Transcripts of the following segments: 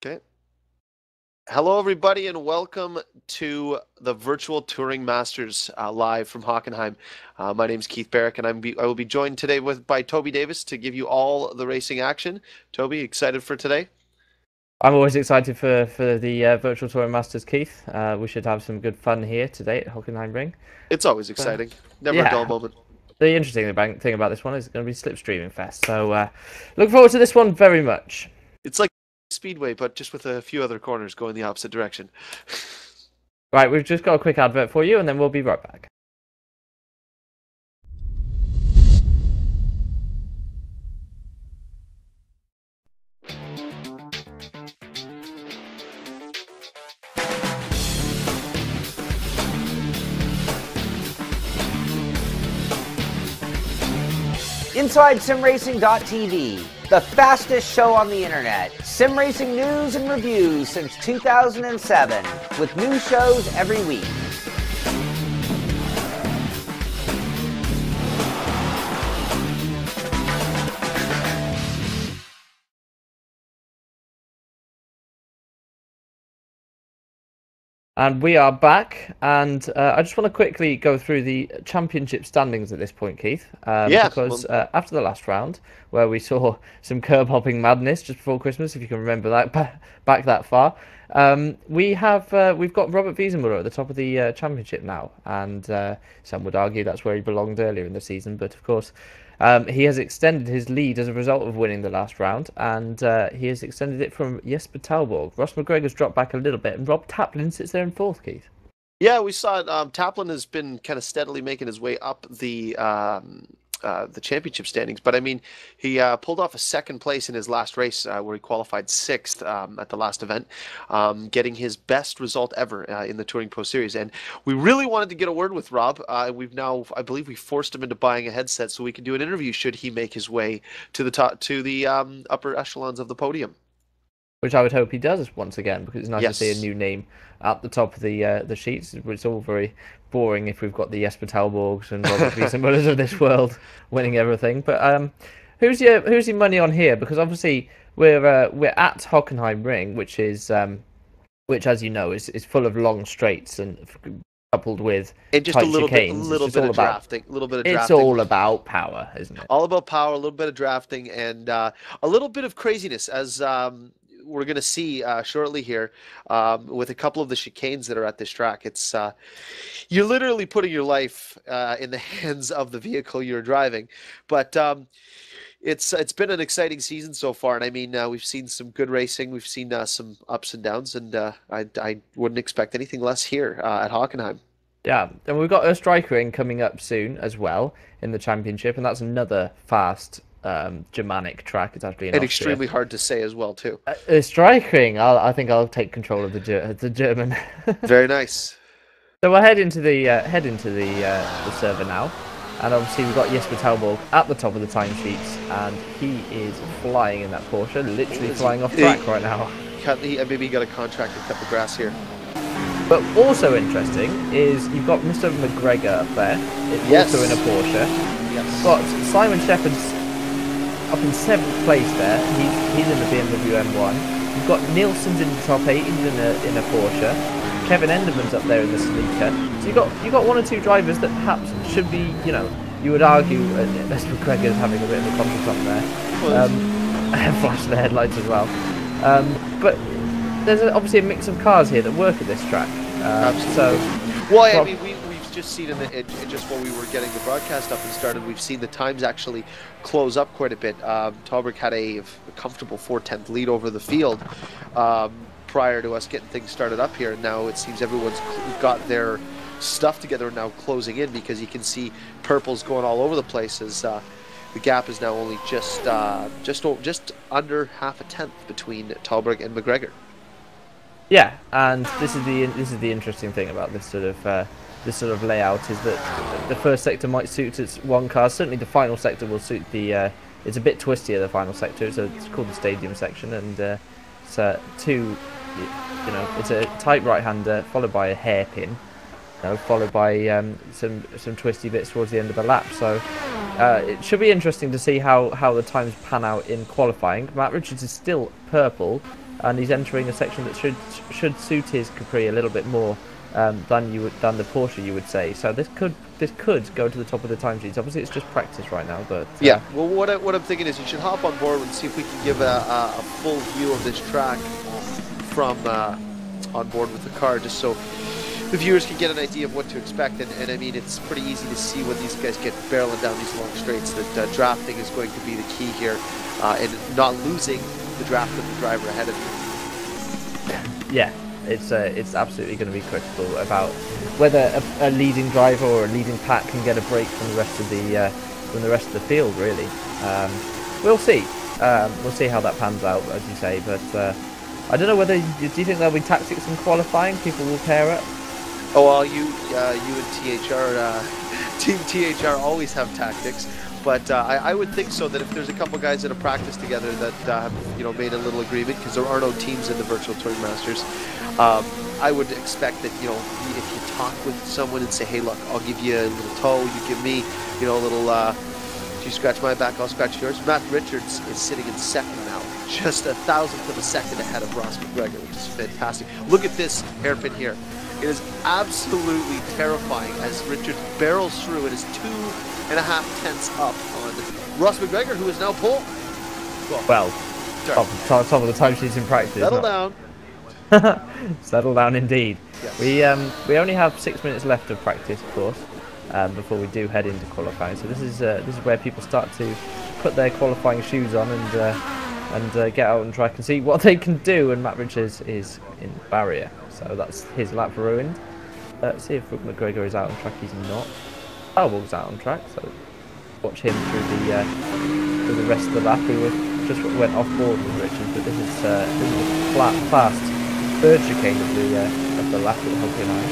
Okay. Hello, everybody, and welcome to the Virtual Touring Masters live from Hockenheim. My name is Keith Barrick, and I will be joined today by Toby Davis to give you all the racing action. Toby, excited for today? I'm always excited for the Virtual Touring Masters, Keith. We should have some good fun here today at Hockenheim Ring. It's always exciting. Never a dull Yeah, moment. the interesting thing about this one is it's going to be Slipstreaming Fest. So look forward to this one very much. It's like Speedway, but just with a few other corners going the opposite direction. Right, we've just got a quick advert for you, and then we'll be right back. InsideSimRacing.tv, the fastest show on the internet. Sim racing news and reviews since 2007, with new shows every week. And we are back, and I just want to quickly go through the championship standings at this point, Keith. Yeah, Because after the last round, where we saw some curb-hopping madness just before Christmas, if you can remember that back that far, we've got Robert Wiesenmuller at the top of the championship now, and some would argue that's where he belonged earlier in the season, but of course. He has extended his lead as a result of winning the last round, and he has extended it from Jesper Talborg. Ross McGregor's dropped back a little bit, and Rob Taplin sits there in fourth, Keith. yeah, we saw it. Taplin has been kind of steadily making his way up the championship standings, but I mean, he pulled off a second place in his last race where he qualified sixth at the last event, getting his best result ever in the TouringProSeries. And we really wanted to get a word with Rob. We've now, I believe, we forced him into buying a headset so we can do an interview should he make his way to the top, to the upper echelons of the podium. Which I would hope he does once again, because it's nice Yes. to see a new name at the top of the sheets. It's all very boring if we've got the Jesper Talborgs and Robert Wiesenmullers of this world winning everything. But who's your money on here? Because obviously we're at Hockenheim Ring, which is which, as you know, is full of long straights and coupled with And just tight a little bit, chicanes. drafting, a little bit of drafting. It's all about power, isn't it? All about power, a little bit of drafting, and a little bit of craziness, as we're going to see shortly here with a couple of the chicanes that are at this track. It's you're literally putting your life in the hands of the vehicle you're driving, but it's been an exciting season so far, and I mean we've seen some good racing, we've seen some ups and downs, and I wouldn't expect anything less here at Hockenheim. Yeah, and we've got a striker ring coming up soon as well in the championship, and that's another fast Germanic track. It's actually in And Austria. extremely hard to say as well too. Striker ring. I think I'll take control of the German. Very nice. So we'll head into the server now, and obviously we've got Jesper Talborg at the top of the timesheets, and he is flying in that Porsche, literally flying off track right now. Maybe he got a contract to cut the grass here. But also interesting is you've got Mr. McGregor up there, also in a Porsche. Yes. Got Simon Shepherd's up in 7th place there. He's in the BMW M1. You've got Nielsen's in the top 8. He's in a Porsche. Kevin Enderman's up there in the Sleeker. So you've got one or two drivers that perhaps should be, you would argue Mr. McGregor's having a bit of a contest on there. Flash the headlights as well. But there's obviously a mix of cars here that work at this track. Well, I mean, we've just seen just while we were getting the broadcast up and started, we've seen the times actually close up quite a bit. Talbot had a comfortable 4/10 lead over the field prior to us getting things started up here, and now it seems everyone's got their stuff together and now closing in, because you can see purples going all over the place as the gap is now only just under half a tenth between Talbot and McGregor. Yeah, and this is the interesting thing about this sort of layout, is that the first sector might suit its one car. Certainly, the final sector will suit the. It's a bit twistier, the final sector. It's called the stadium section, and it's it's a tight right-hander followed by a hairpin, followed by some twisty bits towards the end of the lap. So it should be interesting to see how the times pan out in qualifying. Matt Richards is still purple. and he's entering a section that should suit his Capri a little bit more than the Porsche, you would say. So this could go to the top of the timesheets. Obviously, it's just practice right now, but yeah. Well, what I'm thinking is you should hop on board and see if we can give a full view of this track from on board with the car, just so the viewers can get an idea of what to expect. And I mean, it's pretty easy to see when these guys get barreling down these long straights that drafting is going to be the key here, and not losing the draft of the driver ahead of you. Yeah, it's absolutely going to be critical about whether a leading driver or a leading pack can get a break from the rest of the field. Really, we'll see. We'll see how that pans out, as you say. But I don't know whether do you think there'll be tactics in qualifying? People will care it. Oh well, you and THR, Team THR always have tactics. But I would think so, that if there's a couple guys that have practiced together that have made a little agreement, because there are no teams in the virtual Touring Masters, I would expect that if you talk with someone and say, hey, look, I'll give you a little toe, you give me a little, you scratch my back, I'll scratch yours. Matt Richards is sitting in second now, just 1,000th of a second ahead of Ross McGregor, which is fantastic. Look at this hairpin here. It is absolutely terrifying as Richards barrels through. It is 2.5 tenths up on Ross McGregor, who is now pole. Well, top of the timesheets in practice. Settle down. Settle down indeed. Yes. We only have 6 minutes left of practice, of course, before we do head into qualifying. So this is where people start to put their qualifying shoes on and get out and try and see what they can do. And Matt Richards is in barrier, so that's his lap ruined. Let's see if McGregor is out on track. He's not. Albul's out on track, so watch him through the rest of the lap. We just went off board with Richards, but this is a fast third chicane of the lap at Hockenheim.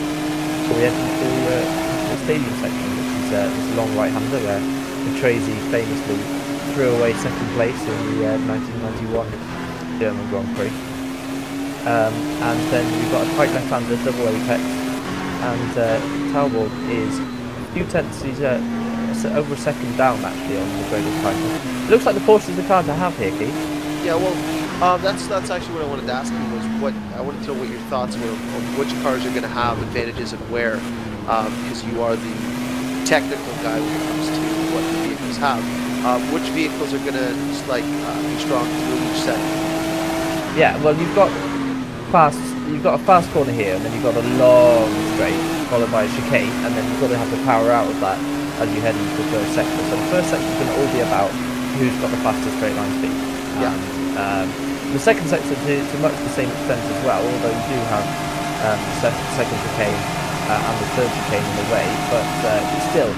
So we head into the stadium section, which is this long right-hander where Patrese famously threw away second place in the 1991 German Grand Prix. And then we've got a tight left-hander, double apex, and Talbot is a few tenths, he's over a second down actually on the Gradle title. It looks like the Porsche is the car to have here, Keith. Yeah, well, that's actually what I wanted to ask you, was I wanted to know what your thoughts were on which cars are going to have advantages and where, because you are the technical guy when it comes to what the vehicles have. Which vehicles are going to be strong through each set? Yeah, well, you've got a fast corner here, and then you've got a long straight followed by a chicane, and then you've got to have the power out of that as you head into the first sector. So the first sector is going to all be about who's got the fastest straight line speed. Yeah. The second sector to much the same extent as well, although you do have the second chicane and the third chicane in the way, but still,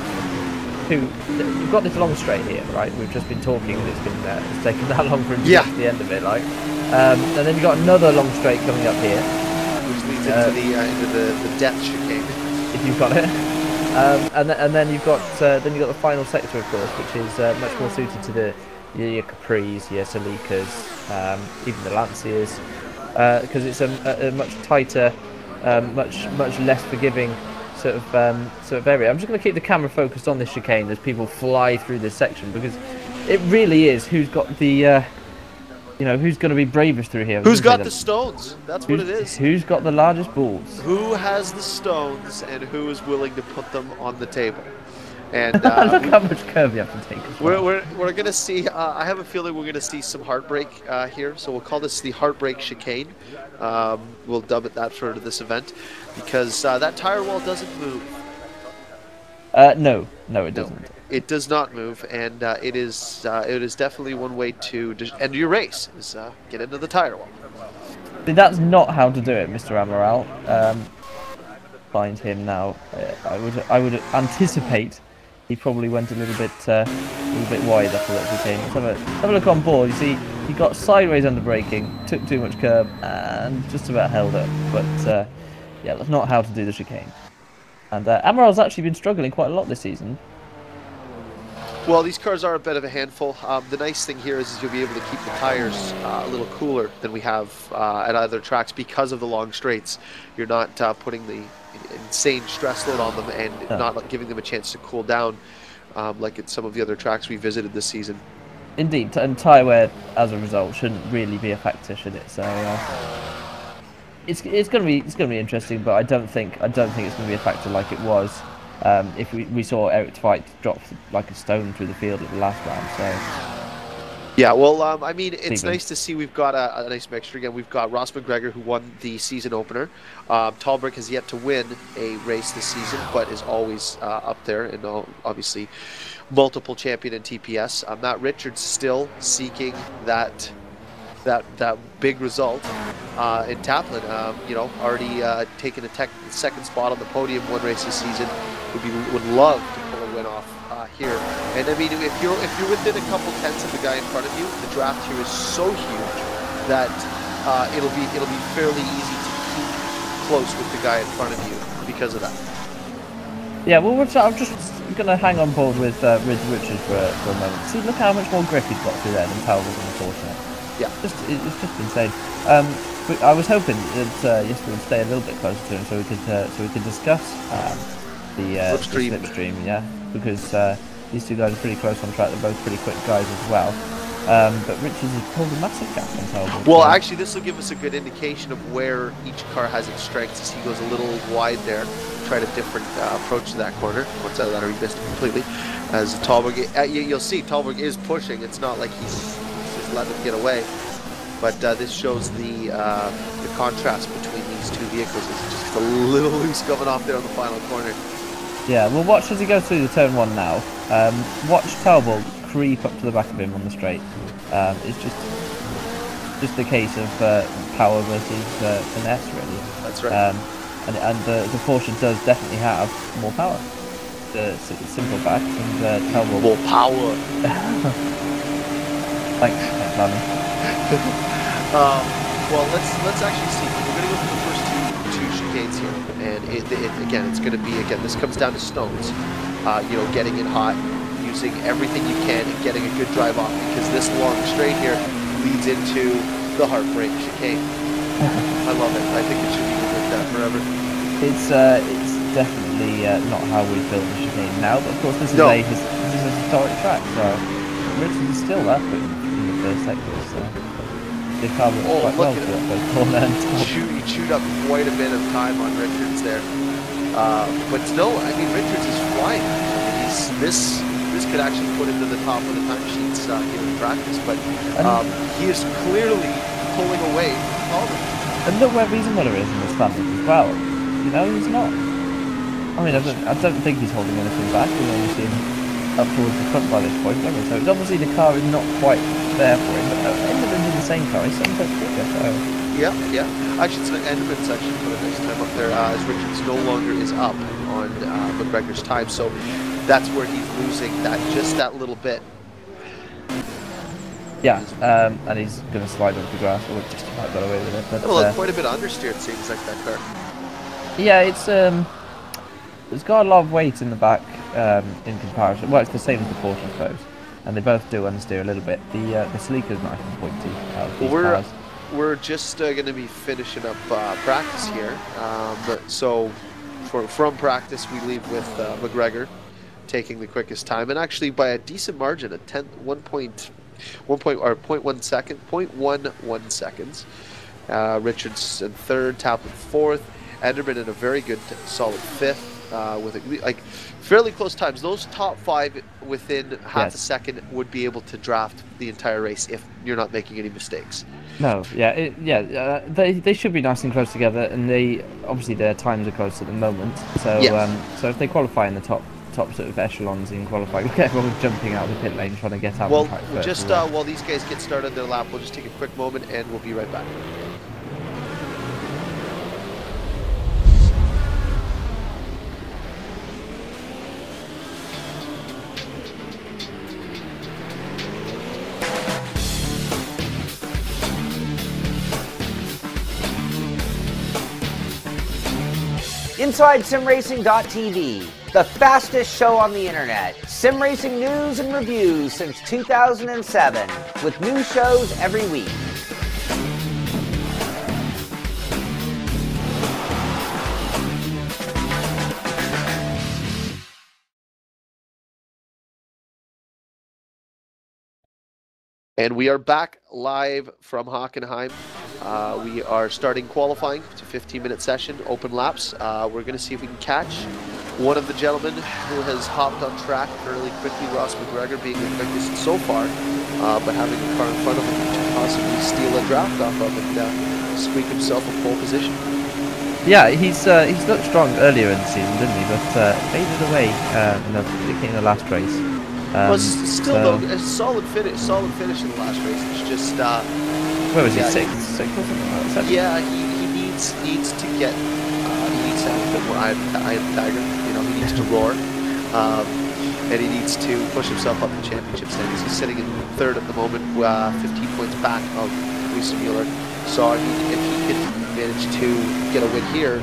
you've got this long straight here, right? We've just been talking, and it's taken that long for him to get to the end of it, like. And then you've got another long straight coming up here, which leads into the death chicane. If you've got it. And then you've got the final sector, of course, which is much more suited to your Capris, your Celicas, even the Lanciers, because it's a much tighter, much less forgiving sort of area. I'm just going to keep the camera focused on this chicane as people fly through this section, because it really is who's got the who's going to be bravest through here. Who's got the stones? That's what it is. Who's got the largest balls? Who has the stones, and who is willing to put them on the table? And look how much curve you have to take. We're going to see. I have a feeling we're going to see some heartbreak here. So we'll call this the heartbreak chicane. We'll dub it that for this event, because that tire wall doesn't move. No, it doesn't. It does not move, and it is definitely one way to end your race, is get into the tire wall. That's not how to do it, Mr. Amaral. Find him now. I would anticipate he probably went a little bit wide after that chicane. Let's have a look on board. You see, he got sideways under braking, took too much curb, and just about held it. But yeah, that's not how to do the chicane. And Amaral's actually been struggling quite a lot this season. Well, these cars are a bit of a handful. The nice thing here is you'll be able to keep the tires a little cooler than we have at other tracks because of the long straights. You're not putting the insane stress load on them and not giving them a chance to cool down like at some of the other tracks we visited this season. Indeed, and tyre wear as a result shouldn't really be a factor, should it? So it's gonna be interesting, but I don't think it's gonna be a factor like it was if we saw Eric Tveit drop like a stone through the field at the last round. So. Yeah, well, I mean, it's nice to see we've got a nice mixture again. We've got Ross McGregor, who won the season opener. Talbot has yet to win a race this season, but is always up there, and obviously multiple champion in TPS. Matt Richards still seeking that big result in Taplin. Already taken a second spot on the podium one race this season. Would love to pull a win off here. And I mean, if you're within a couple tenths of the guy in front of you, the draft here is so huge that it'll be fairly easy to keep close with the guy in front of you because of that. Yeah, well, I'm just gonna hang on board with Richards for a moment. See, look how much more grip he's got through there than Powell was on the Fortinet. Yeah, it's just insane. But I was hoping that Jesper would stay a little bit closer to him so we could discuss the slipstream, yeah, because these two guys are pretty close on track. They're both pretty quick guys as well. But Richards has pulled a massive gap on Talbot. Well, actually, this will give us a good indication of where each car has its strengths. As he goes a little wide there, tried a different approach to that corner. Once out of that, he missed it completely. As Talbot, you'll see Talbot is pushing. It's not like he's just letting him get away. But this shows the contrast between these two vehicles. It's just a little loose coming off there on the final corner. Yeah, well, watch as he goes through the turn one now. Watch Talbot creep up to the back of him on the straight. It's just a case of power versus finesse, really. That's right. And the Porsche does definitely have more power. The simple fact, and Talbot more power. Thanks, Alan. Well, let's actually see. We're going to go through the first two chicanes here, and again, it's going to be this comes down to stones. Getting it hot, using everything you can, and getting a good drive off, because this long straight here leads into the heartbreak chicane. I love it. I think it should be like that forever. It's definitely not how we build the chicane now, but of course this is a historic track, so Richards is still up in the first sector, so. They covered quite well for that corner. He chewed up quite a bit of time on Richards there. But no, I mean, Richards is flying. This could actually put him to the top of the timesheets here in practice, but he is clearly pulling away from Talbot. And look where Wiesenmuller is in this family as well. He's not. I mean, I don't think he's holding anything back. We've only seen up towards the front by this point, haven't we? So it's obviously the car is not quite there for him, but Enderman's in the same car, he's sometimes quicker, so. Yeah. Actually, Enderman's actually put a nice time up there, as Richards no longer is up on McGregor's time, so that's where he's losing that little bit. Yeah, and he's going to slide onto the grass, or just about got away with it. But, quite a bit of understeer, it seems like, that car. Yeah, it's got a lot of weight in the back in comparison. Well, it's the same as the Porsche, I suppose. And they both do understeer a little bit. The Celica's nice and pointy. We're just going to be finishing up practice here. So from practice, we leave with McGregor taking the quickest time, and actually by a decent margin, a 0.11 seconds. Richards in third, Taplin fourth, Enderman in a very good, solid fifth. With fairly close times. Those top five within half a second would be able to draft the entire race if you're not making any mistakes. No, they should be nice and close together, and obviously their times are close at the moment. So so if they qualify in the top sort of echelons in qualifying, look at everyone jumping out of the pit lane trying to get out. Well, just while these guys get started their lap, we'll just take a quick moment and we'll be right back. Inside SimRacing.tv, the fastest show on the internet. Sim racing news and reviews since 2007, with new shows every week. And we are back live from Hockenheim. We are starting qualifying. It's a 15-minute session, open laps. We're going to see if we can catch one of the gentlemen who has hopped on track fairly quickly, Ross McGregor being the quickest so far, but having a car in front of him to possibly steal a draft off of and squeak himself a pole position. Yeah, he's looked strong earlier in the season, didn't he? But faded away in the last race. Well, still though, a solid finish in the last race. It's just where was he? Sixth or something like that? Yeah, he needs to get he needs to have a bit more eye of the tiger. You know, he needs to roar, and he needs to push himself up the championship standings. He's sitting in third at the moment, 15 points back of Lisa Mueller. So I mean, if he could manage to get a win here,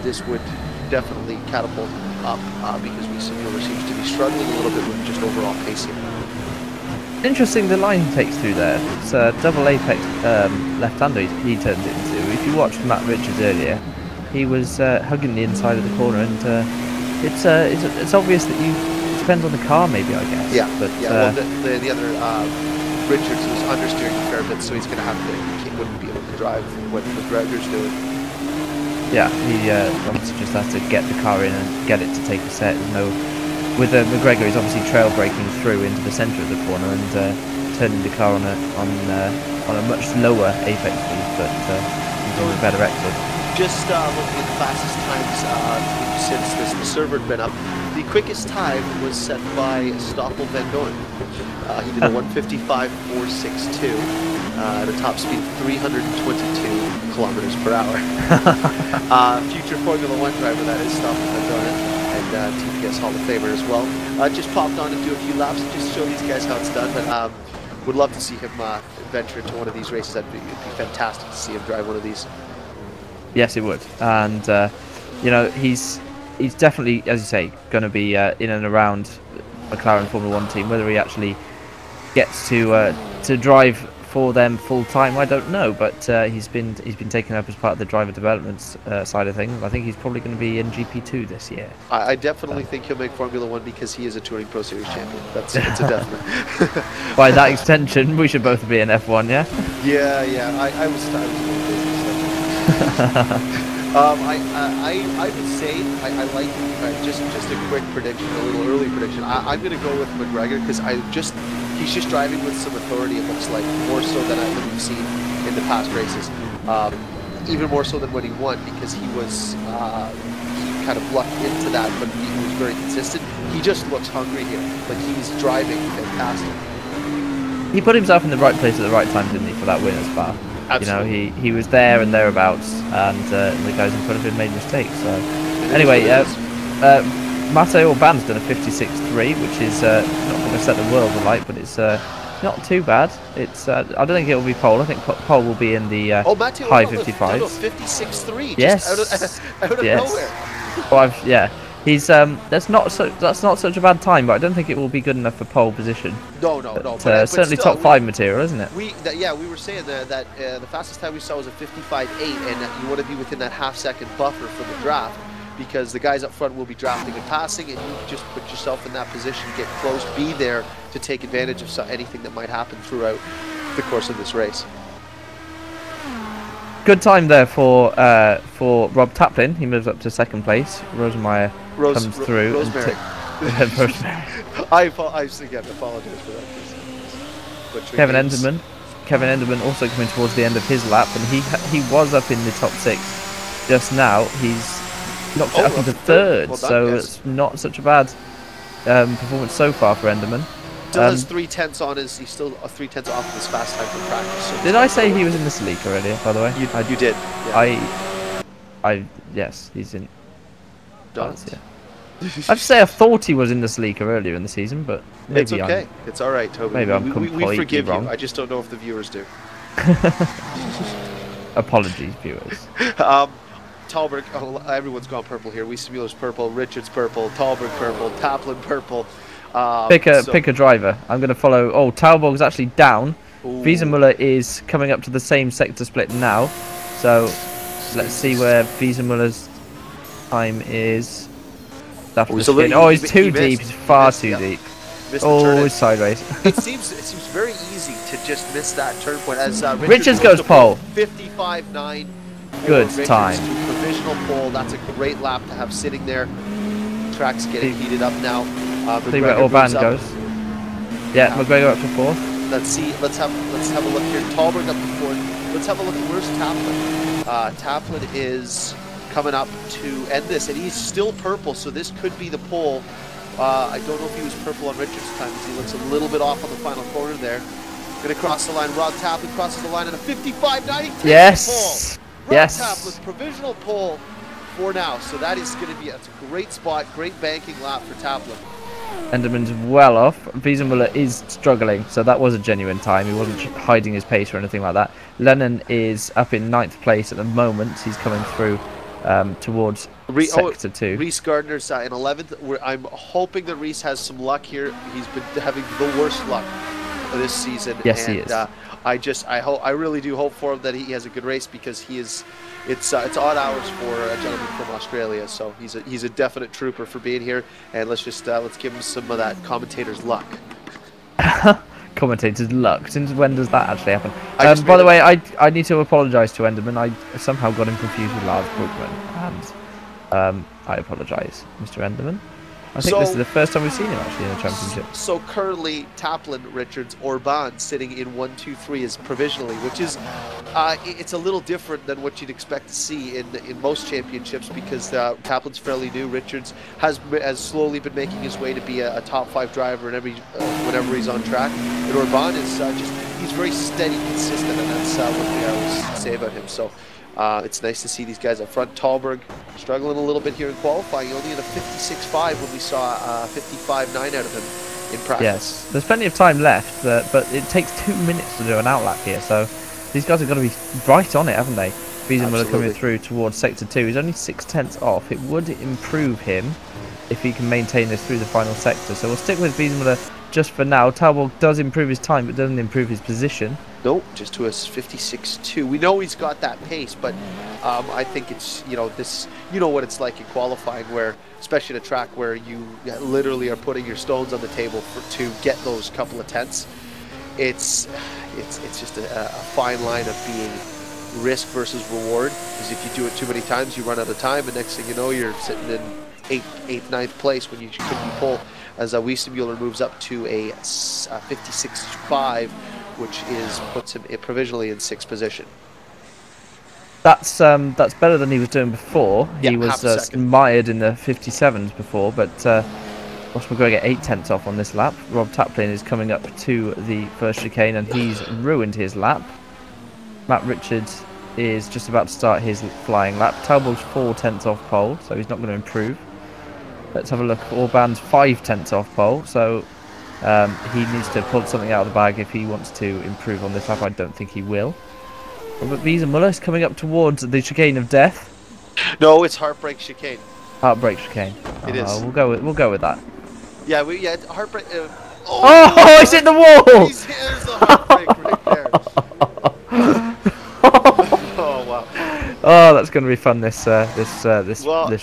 this would definitely catapult him up because Lisa Mueller seems to be struggling a little bit with just overall pace here. Interesting the line he takes through there. It's a double apex left-hander he turned it into. If you watched Matt Richards earlier, he was hugging the inside of the corner, and it's obvious that it depends on the car, maybe, I guess. Yeah, but well, the other Richards was understeering a fair bit, so he's going to have to, he wouldn't be able to drive what McGregor's doing. Yeah, he obviously just has to get the car in and get it to take a set. With McGregor, he's obviously trail braking through into the centre of the corner and turning the car on a much lower apex speed, but he's doing a better exit. Just looking at the fastest times since the server had been up, the quickest time was set by Stoffel Van Doorn. He did a 1:55.462 at a top speed of 322 kilometers per hour. Future Formula One driver, that is, Stoffel Van Doorn, and TPS Hall of Famer as well. Just popped on to do a few laps and just show these guys how it's done, but would love to see him venture into one of these races. It'd be fantastic to see him drive one of these. Yes, it would, and you know, he's definitely, as you say, going to be in and around McLaren Formula One team. Whether he actually gets to drive for them full time, I don't know. But he's been taken up as part of the driver development side of things. I think he's probably going to be in GP2 this year. I definitely think he'll make Formula One because he is a Touring Pro Series champion. It's a definite. By that extension, we should both be in F1, yeah. Yeah. I was I would say I like just a quick prediction, a little early prediction. I'm going to go with McGregor because he's just driving with some authority. It looks like more so than we've seen in the past races, even more so than when he won, because he was he kind of lucked into that, but he was very consistent. He just looks hungry here, like he's driving fantastic. He put himself in the right place at the right time, didn't he, for that win as far. Absolutely. You know, he was there and thereabouts, and the guys in front of him made mistakes. So anyway, Matteo Orban's done a 56.3, which is not going to set the world alight, but it's not too bad. It's I don't think it will be pole. I think pole will be in the high 55s. 56.3. Yes, just out of nowhere. Well, yeah. He's that's not such a bad time, but I don't think it will be good enough for pole position. No. But still, certainly top 5 material, isn't it? We were saying that the fastest time we saw was a 55.8, and you want to be within that half-second buffer for the draft, because the guys up front will be drafting and passing, and you just put yourself in that position, get close, be there to take advantage of anything that might happen throughout the course of this race. Good time there for Rob Taplin. He moves up to second place. Rosemeyer comes through. Rosemary. Rosemary. I again apologize for that. Kevin Enderman also coming towards the end of his lap, and he was up in the top 6 just now. He's knocked it up into third, well done, so yes. It's not such a bad performance so far for Enderman. Still has 3/10 on his. He's still 3/10 off of his fast time from practice. So did I say he was in this league already? By the way, you did. Yeah. Yes, he's in. Done. Yeah. I'd say I thought he was in this league earlier in the season, but maybe it's okay. It's all right, Toby. Maybe I'm completely we forgive wrong. you. I just don't know if the viewers do. Apologies, viewers. Talberg, everyone's gone purple here. Mueller's purple, Richards purple, Talberg purple, Taplin purple. Pick a driver. I'm going to follow. Oh, Talborg's actually down. Wiesenmuller is coming up to the same sector split now. So let's see where Wiesenmuller's time is. He's too deep. He's far too deep. missed the turn. It's sideways. it seems very easy to just miss that turn point. As Richards goes pole. 55.9. Good Richards time. To provisional pole. That's a great lap to have sitting there. Track's getting heated up now. See where Orban goes. Yeah, McGregor up to 4th. Let's have a look here. Tallberg up to 4th. Let's have a look at where's Taplin. Taplin is coming up to end this, and he's still purple, so this could be the pole. I don't know if he was purple on Richards' time, because he looks a little bit off on the final corner there. Going to cross the line. Rod Taplin crosses the line at a 55.90. Yes. Rod Taplin, provisional pole for now. So that is going to be a great spot, great banking lap for Taplin. Enderman's well off. Wiesenmuller is struggling, so that was a genuine time. He wasn't hiding his pace or anything like that. Lennon is up in 9th place at the moment. He's coming through towards Sector 2. Reese Gardner's in 11th. I'm hoping that Reese has some luck here. He's been having the worst luck this season. Yes, and, he is. I really do hope for him that he has a good race, because he is. It's odd hours for a gentleman from Australia, so he's a definite trooper for being here. And let's give him some of that commentator's luck. Commentator's luck. Since when does that actually happen? By the way, I need to apologise to Enderman. I somehow got him confused with Lars Brookman, and I apologise, Mr. Enderman. I think this is the first time we've seen him actually in a championship. So currently, Taplin, Richards, Orban sitting in 1, 2, 3 is provisionally, which is it's a little different than what you'd expect to see in most championships, because Taplin's fairly new. Richards has slowly been making his way to be a top 5 driver in whenever he's on track. And Orban is he's very steady, consistent, and that's one thing I always say about him. So. It's nice to see these guys up front. Tallberg struggling a little bit here in qualifying, only at a 56.5 when we saw 55.9 out of him in practice. Yes, there's plenty of time left, but it takes 2 minutes to do an outlap here, so these guys are going to be right on it, haven't they? Wiesenmuller coming through towards Sector 2. He's only 6/10 off. It would improve him if he can maintain this through the final sector, so we'll stick with Wiesenmuller just for now. Talbot does improve his time, but doesn't improve his position. Nope, just to a 56.2. We know he's got that pace, but I think it's, what it's like in qualifying, where, especially at a track where you literally are putting your stones on the table to get those couple of tenths. It's just a fine line of being risk versus reward, because if you do it too many times, you run out of time, and next thing you know, you're sitting in 8th, 9th place when you could be pole, as Wiesenmuller moves up to a 56.5. which puts him provisionally in 6th position. That's better than he was doing before. Yeah, he was mired in the 57s before, but Ross McGregor 8/10 off on this lap. Rob Taplin is coming up to the first chicane, and he's ruined his lap. Matt Richards is just about to start his flying lap. Talbot's 4/10 off pole, so he's not going to improve. Let's have a look. Orban's 5/10 off pole, so he needs to pull something out of the bag if he wants to improve on this lap. I don't think he will. But Wiesenmuller is coming up towards the chicane of death. No, it's Heartbreak Chicane. Heartbreak Chicane. It is. We'll go with that. Yeah, Heartbreak. Oh, he's hit the wall! There's the Heartbreak right there. Oh wow. Oh, that's going to be fun. This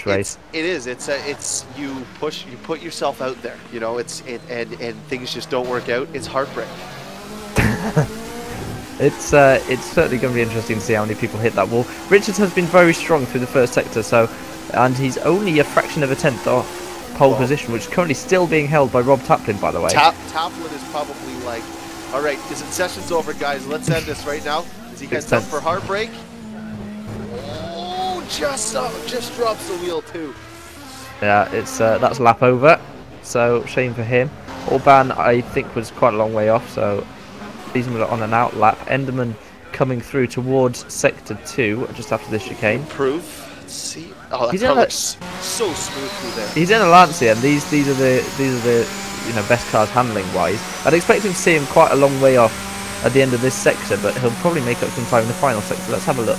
race. It is. It's you put yourself out there. And things just don't work out. It's heartbreak. It's certainly going to be interesting to see how many people hit that wall. Richards has been very strong through the first sector, and he's only a fraction of a tenth off pole position, which is currently still being held by Rob Taplin, by the way. Taplin is probably like, all right, this session's over, guys. Let's end this right now. As he heads up for heartbreak. Oh, just drops the wheel too. Yeah, that's lap over. So shame for him. Orban, I think, was quite a long way off. So Wiesenmuller on an out lap. Enderman coming through towards Sector 2 just after this chicane. Improve. Let's see. Oh, that looks so smooth through there. He's in a Lancia, and these are the best cars handling wise. I'd expect him to see him quite a long way off at the end of this sector, but he'll probably make up some time in the final sector. Let's have a look.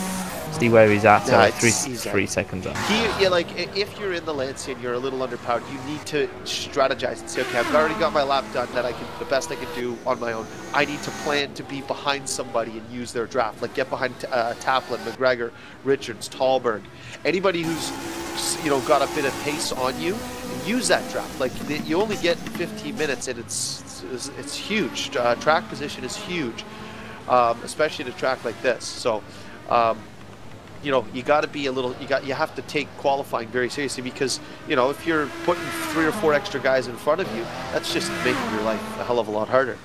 See where he's at. 3 seconds up. If you're in the Lancia and you're a little underpowered, you need to strategize and say, okay, I've already got my lap done the best I can do on my own. I need to plan to be behind somebody and use their draft. Like get behind Taplin, McGregor, Richards, Tallberg, anybody who's got a bit of pace on you, use that draft. Like you only get 15 minutes, and it's huge. Track position is huge, especially at a track like this. So, you know, you got to be a little. You have to take qualifying very seriously, because you know, if you're putting 3 or 4 extra guys in front of you, that's just making your life a hell of a lot harder.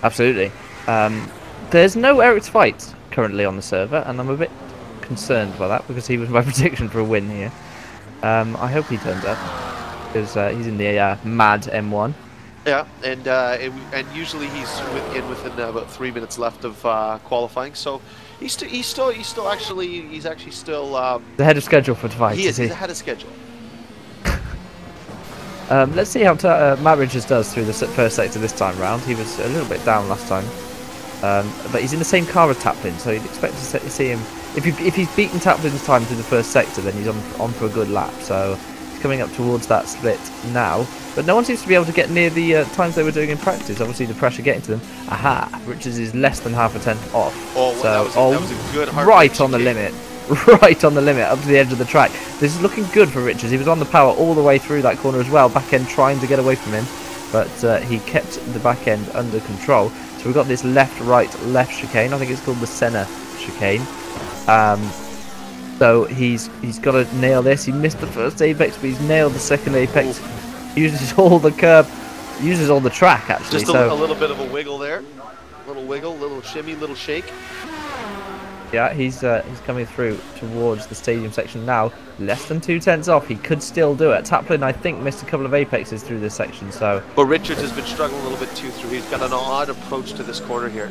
Absolutely. There's no Eric's fight currently on the server, and I'm a bit concerned by that, because he was my prediction for a win here. I hope he turns up, because he's in the mad M1. Yeah, and usually he's within about 3 minutes left of qualifying, so he's actually still ahead of schedule for the fight. He's ahead of schedule. Let's see how Matt Richards does through the first sector this time round. He was a little bit down last time, but he's in the same car as Taplin, so you'd expect to see him. If he's beaten Taplin's time through the first sector, then he's on for a good lap. So he's coming up towards that split now. But no one seems to be able to get near the times they were doing in practice. Obviously, the pressure getting to them. Aha! Richards is less than half a tenth off. Oh, well, so, that was a good hard right on the limit. Right on the limit, up to the edge of the track. This is looking good for Richards. He was on the power all the way through that corner as well. Back end trying to get away from him, but he kept the back end under control. So we've got this left chicane. I think it's called the Senna chicane. So he's got to nail this. He missed the first apex, but he's nailed the second apex. He uses all the curb, uses all the track actually. Just a little bit of a wiggle there. Little wiggle, little shimmy, little shake. Yeah, he's coming through towards the stadium section now. Less than 2 tenths off. He could still do it. Taplin, I think, missed a couple of apexes through this section. So, but Richards has been struggling a little bit too through. He's got an odd approach to this corner here.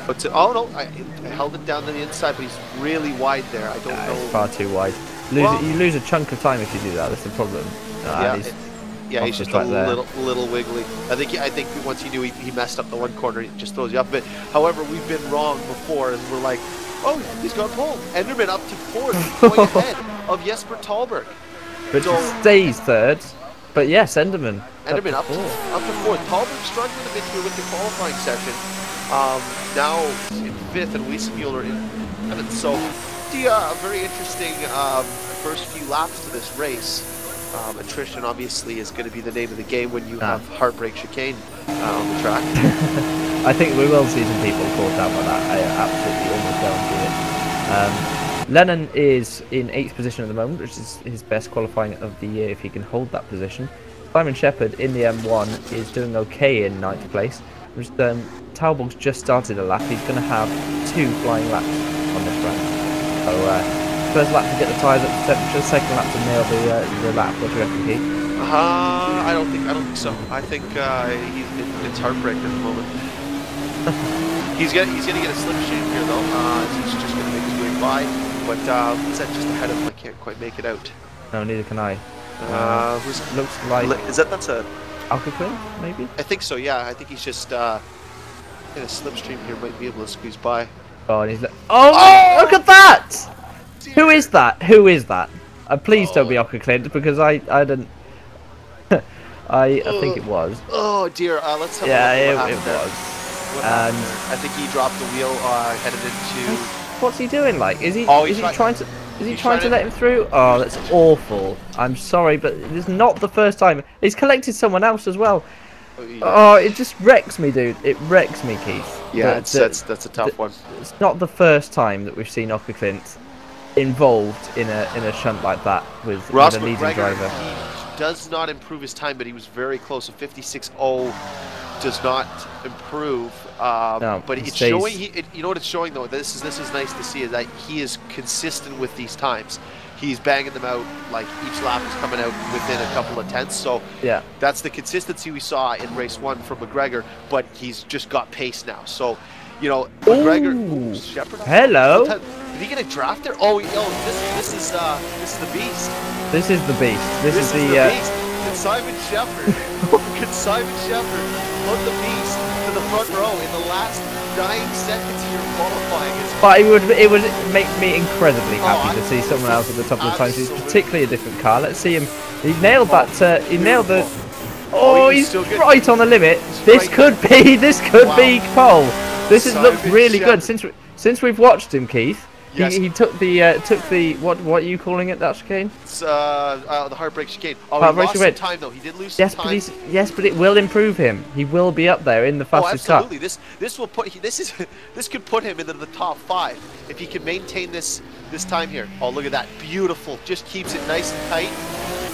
But oh no, I held it down to the inside, but he's really wide there. I don't know. It's far too wide. You lose a chunk of time if you do that. That's the problem. He's just a little wiggly. I think once he knew he messed up the one corner, it just throws you up a bit. However, we've been wrong before, as we're like, oh, he's gone pole. Enderman up to 4th, going ahead of Jesper Tallberg. But stays 3rd. But yes, Enderman up to 4th. Tallberg struggling a bit here with the qualifying session. Now in 5th, and Wiesenmuller in 7th. So, a very interesting first few laps to this race. Attrition obviously is going to be the name of the game when you have heartbreak chicane on the track. I think we will see some people caught out by that. I absolutely almost guarantee it. Lennon is in 8th position at the moment, which is his best qualifying of the year if he can hold that position. Simon Shepherd in the M1 is doing okay in 9th place. Talbog's just started a lap. He's going to have 2 flying laps on this round. So first lap to get the tyres up to temperature, second lap to nail the lap. What do you reckon, Keith? I don't think so. I think it's heartbreak at the moment. he's gonna get a slip shame here though. He's just gonna make his way by, but is that just ahead of him? I can't quite make it out. No, neither can I. Looks like that's a Alcaclin, maybe? I think so. Yeah, I think he's just in a slipstream here. Might be able to squeeze by. Oh, and he's oh, look at that! Dear. Who is that? Who is that? Please don't be Ockerclint, because I didn't. I think it was. Oh dear. Let's have a look. It was. And I think he dropped the wheel headed into. What's he doing? Like, is he trying to let him through? Oh, that's awful. I'm sorry, but it's not the first time. He's collected someone else as well. Oh, it just wrecks me, dude. It wrecks me, Keith. Yeah, that's a tough one. It's not the first time that we've seen Ockerclint involved in a shunt like that with a leading driver. He does not improve his time, but he was very close. A 56.0 does not improve. No, but it's showing. You know what it's showing though. This is nice to see, is that he is consistent with these times. He's banging them out, like each lap is coming out within a couple of tenths. So yeah, that's the consistency we saw in race 1 from McGregor. But he's just got pace now. So you know, McGregor. Shepherd. Hello. Did he get a draft there? Oh, this is the beast. This is the beast. This is the beast. Can Simon Shepherd put the beast to the front row in the last 9 seconds here qualifying? But it would make me incredibly happy to see someone else at the top of the time sheet, particularly a different car. Let's see him. He nailed that. He nailed the. Oh, he's right on the limit. This could be pole. This has looked really good since we've watched him, Keith. Yes. He took the what are you calling it, that chicane? It's the heartbreak chicane. Oh, Heartbreak he lost some chicane. time though. He did lose some time. Yes, but it will improve him. He will be up there in the fastest car. Absolutely. This will put this could put him into the top 5 if he can maintain this time here. Oh, look at that, beautiful. Just keeps it nice and tight.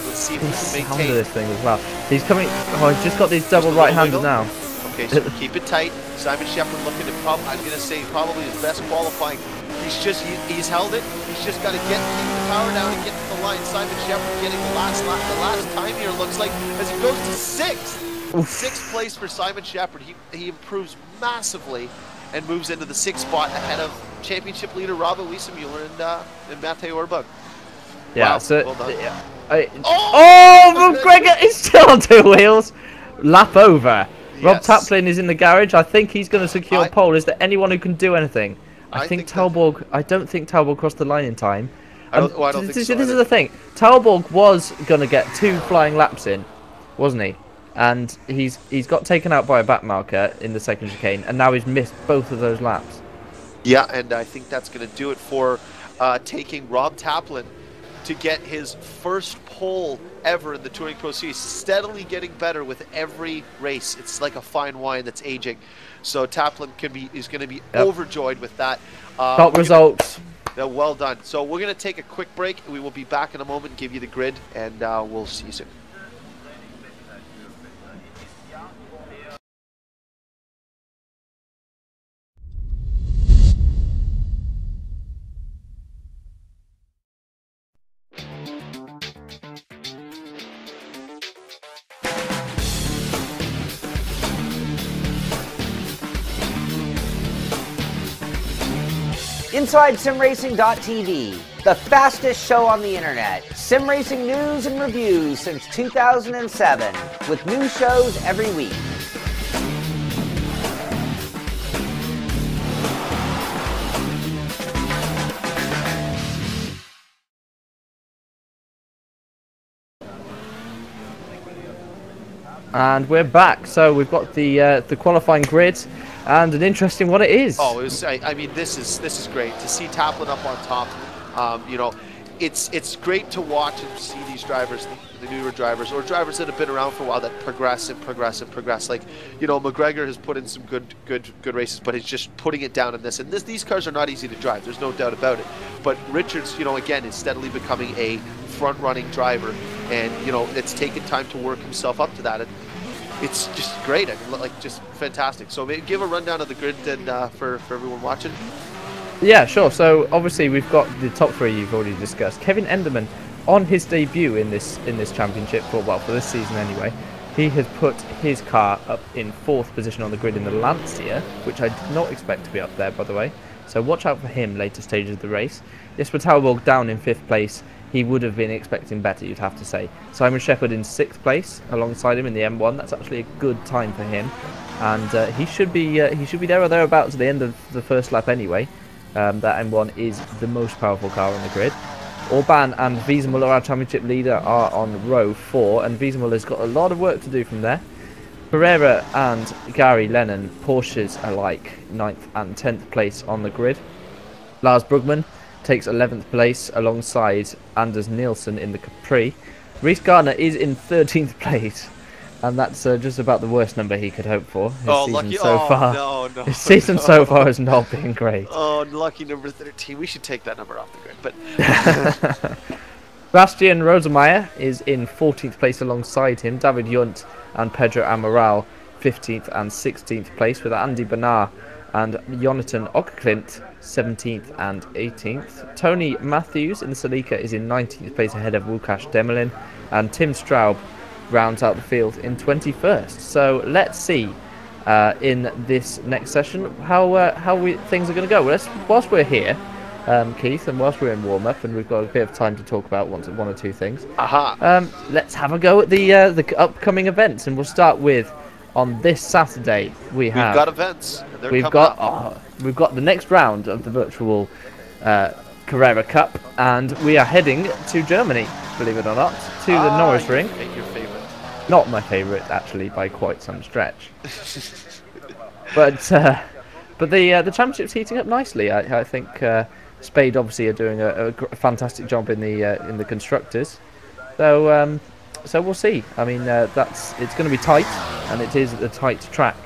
Let's see if he can maintain this thing as well. He's coming. Oh, he's just got these double right-handed now. Okay, so keep it tight. Simon Shepherd looking to I'm gonna say probably his best qualifying. He's held it. He's just got to keep the power down and get to the line. Simon Shepherd getting the last lap. The last time here looks like as he goes to 6th. Oof. 6th place for Simon Shepherd. He improves massively and moves into the 6th spot ahead of championship leader Robert Wiesemuller and Matej Orbach. Yeah, wow, so well done. McGregor is still on 2 wheels. Lap over. Yes. Rob Taplin is in the garage. I think he's going to secure pole. Is there anyone who can do anything? I don't think Talborg crossed the line in time. I don't think so. This is the thing. Talborg was going to get 2 flying laps in, wasn't he? And he's got taken out by a back marker in the second chicane, and now he's missed both of those laps. Yeah, and I think that's going to do it for taking Rob Taplin to get his first pole ever in the Touring Pro Series. Steadily getting better with every race. It's like a fine wine that's aging. So Taplin is going to be overjoyed with that. Top results. Well done. So we're going to take a quick break. We will be back in a moment, give you the grid, and we'll see you soon. Inside SimRacing.tv, the fastest show on the internet. Sim racing news and reviews since 2007, with new shows every week. And we're back. So we've got the qualifying grid, and an interesting one it is. Oh, I mean, this is great to see Taplin up on top. You know, it's great to watch and see these drivers, the newer drivers, or drivers that have been around for a while, that progress and progress and progress. Like, you know, McGregor has put in some good races, but he's just putting it down in this. And these cars are not easy to drive. There's no doubt about it. But Richards, you know, again, is steadily becoming a front-running driver, and you know, it's taken time to work himself up to that. And it's just great. I mean, like, just fantastic. So maybe give a rundown of the grid and for everyone watching. Yeah, sure. So obviously we've got the top 3 you've already discussed. Kevin Enderman, on his debut in this championship, for this season anyway, he has put his car up in 4th position on the grid in the Lancia, which I did not expect to be up there, by the way. So watch out for him later stages of the race. Jesper Talborg down in 5th place. He would have been expecting better, you'd have to say. Simon Shepherd in 6th place alongside him in the M1. That's actually a good time for him, and he should be there or thereabouts at the end of the first lap anyway. That M1 is the most powerful car on the grid. Orban and Wiesemuller, our championship leader, are on row 4, and Wiesemuller's got a lot of work to do from there. Pereira and Gary Lennon, Porsches alike, 9th and 10th place on the grid. Lars Brugman takes 11th place alongside Anders Nielsen in the Capri. Reece Gardner is in 13th place, and that's just about the worst number he could hope for. His season so far. No, his season so far has not been great. Oh, lucky number 13. We should take that number off the grid. But Bastian Rosemeyer is in 14th place alongside him. David Junt and Pedro Amaral 15th and 16th place, with Andy Bernard and Jonathan Ockerklint 17th and 18th. Tony Matthews in the Celica is in 19th place ahead of Łukasz Demelin, and Tim Straub rounds out the field in 21st. So let's see in this next session how things are going to go. Well, whilst we're here, Keith, and whilst we're in warm-up and we've got a bit of time to talk about one or two things, let's have a go at the upcoming events, and we'll start with, on this Saturday, we've got events. We've got the next round of the virtual Carrera Cup, and we are heading to Germany, believe it or not, to the Norris Ring. Your favorite. Not my favourite, actually, by quite some stretch. But the championship's heating up nicely. I think Spade obviously are doing a fantastic job in the constructors. So so we'll see. I mean, it's going to be tight, and it is a tight track.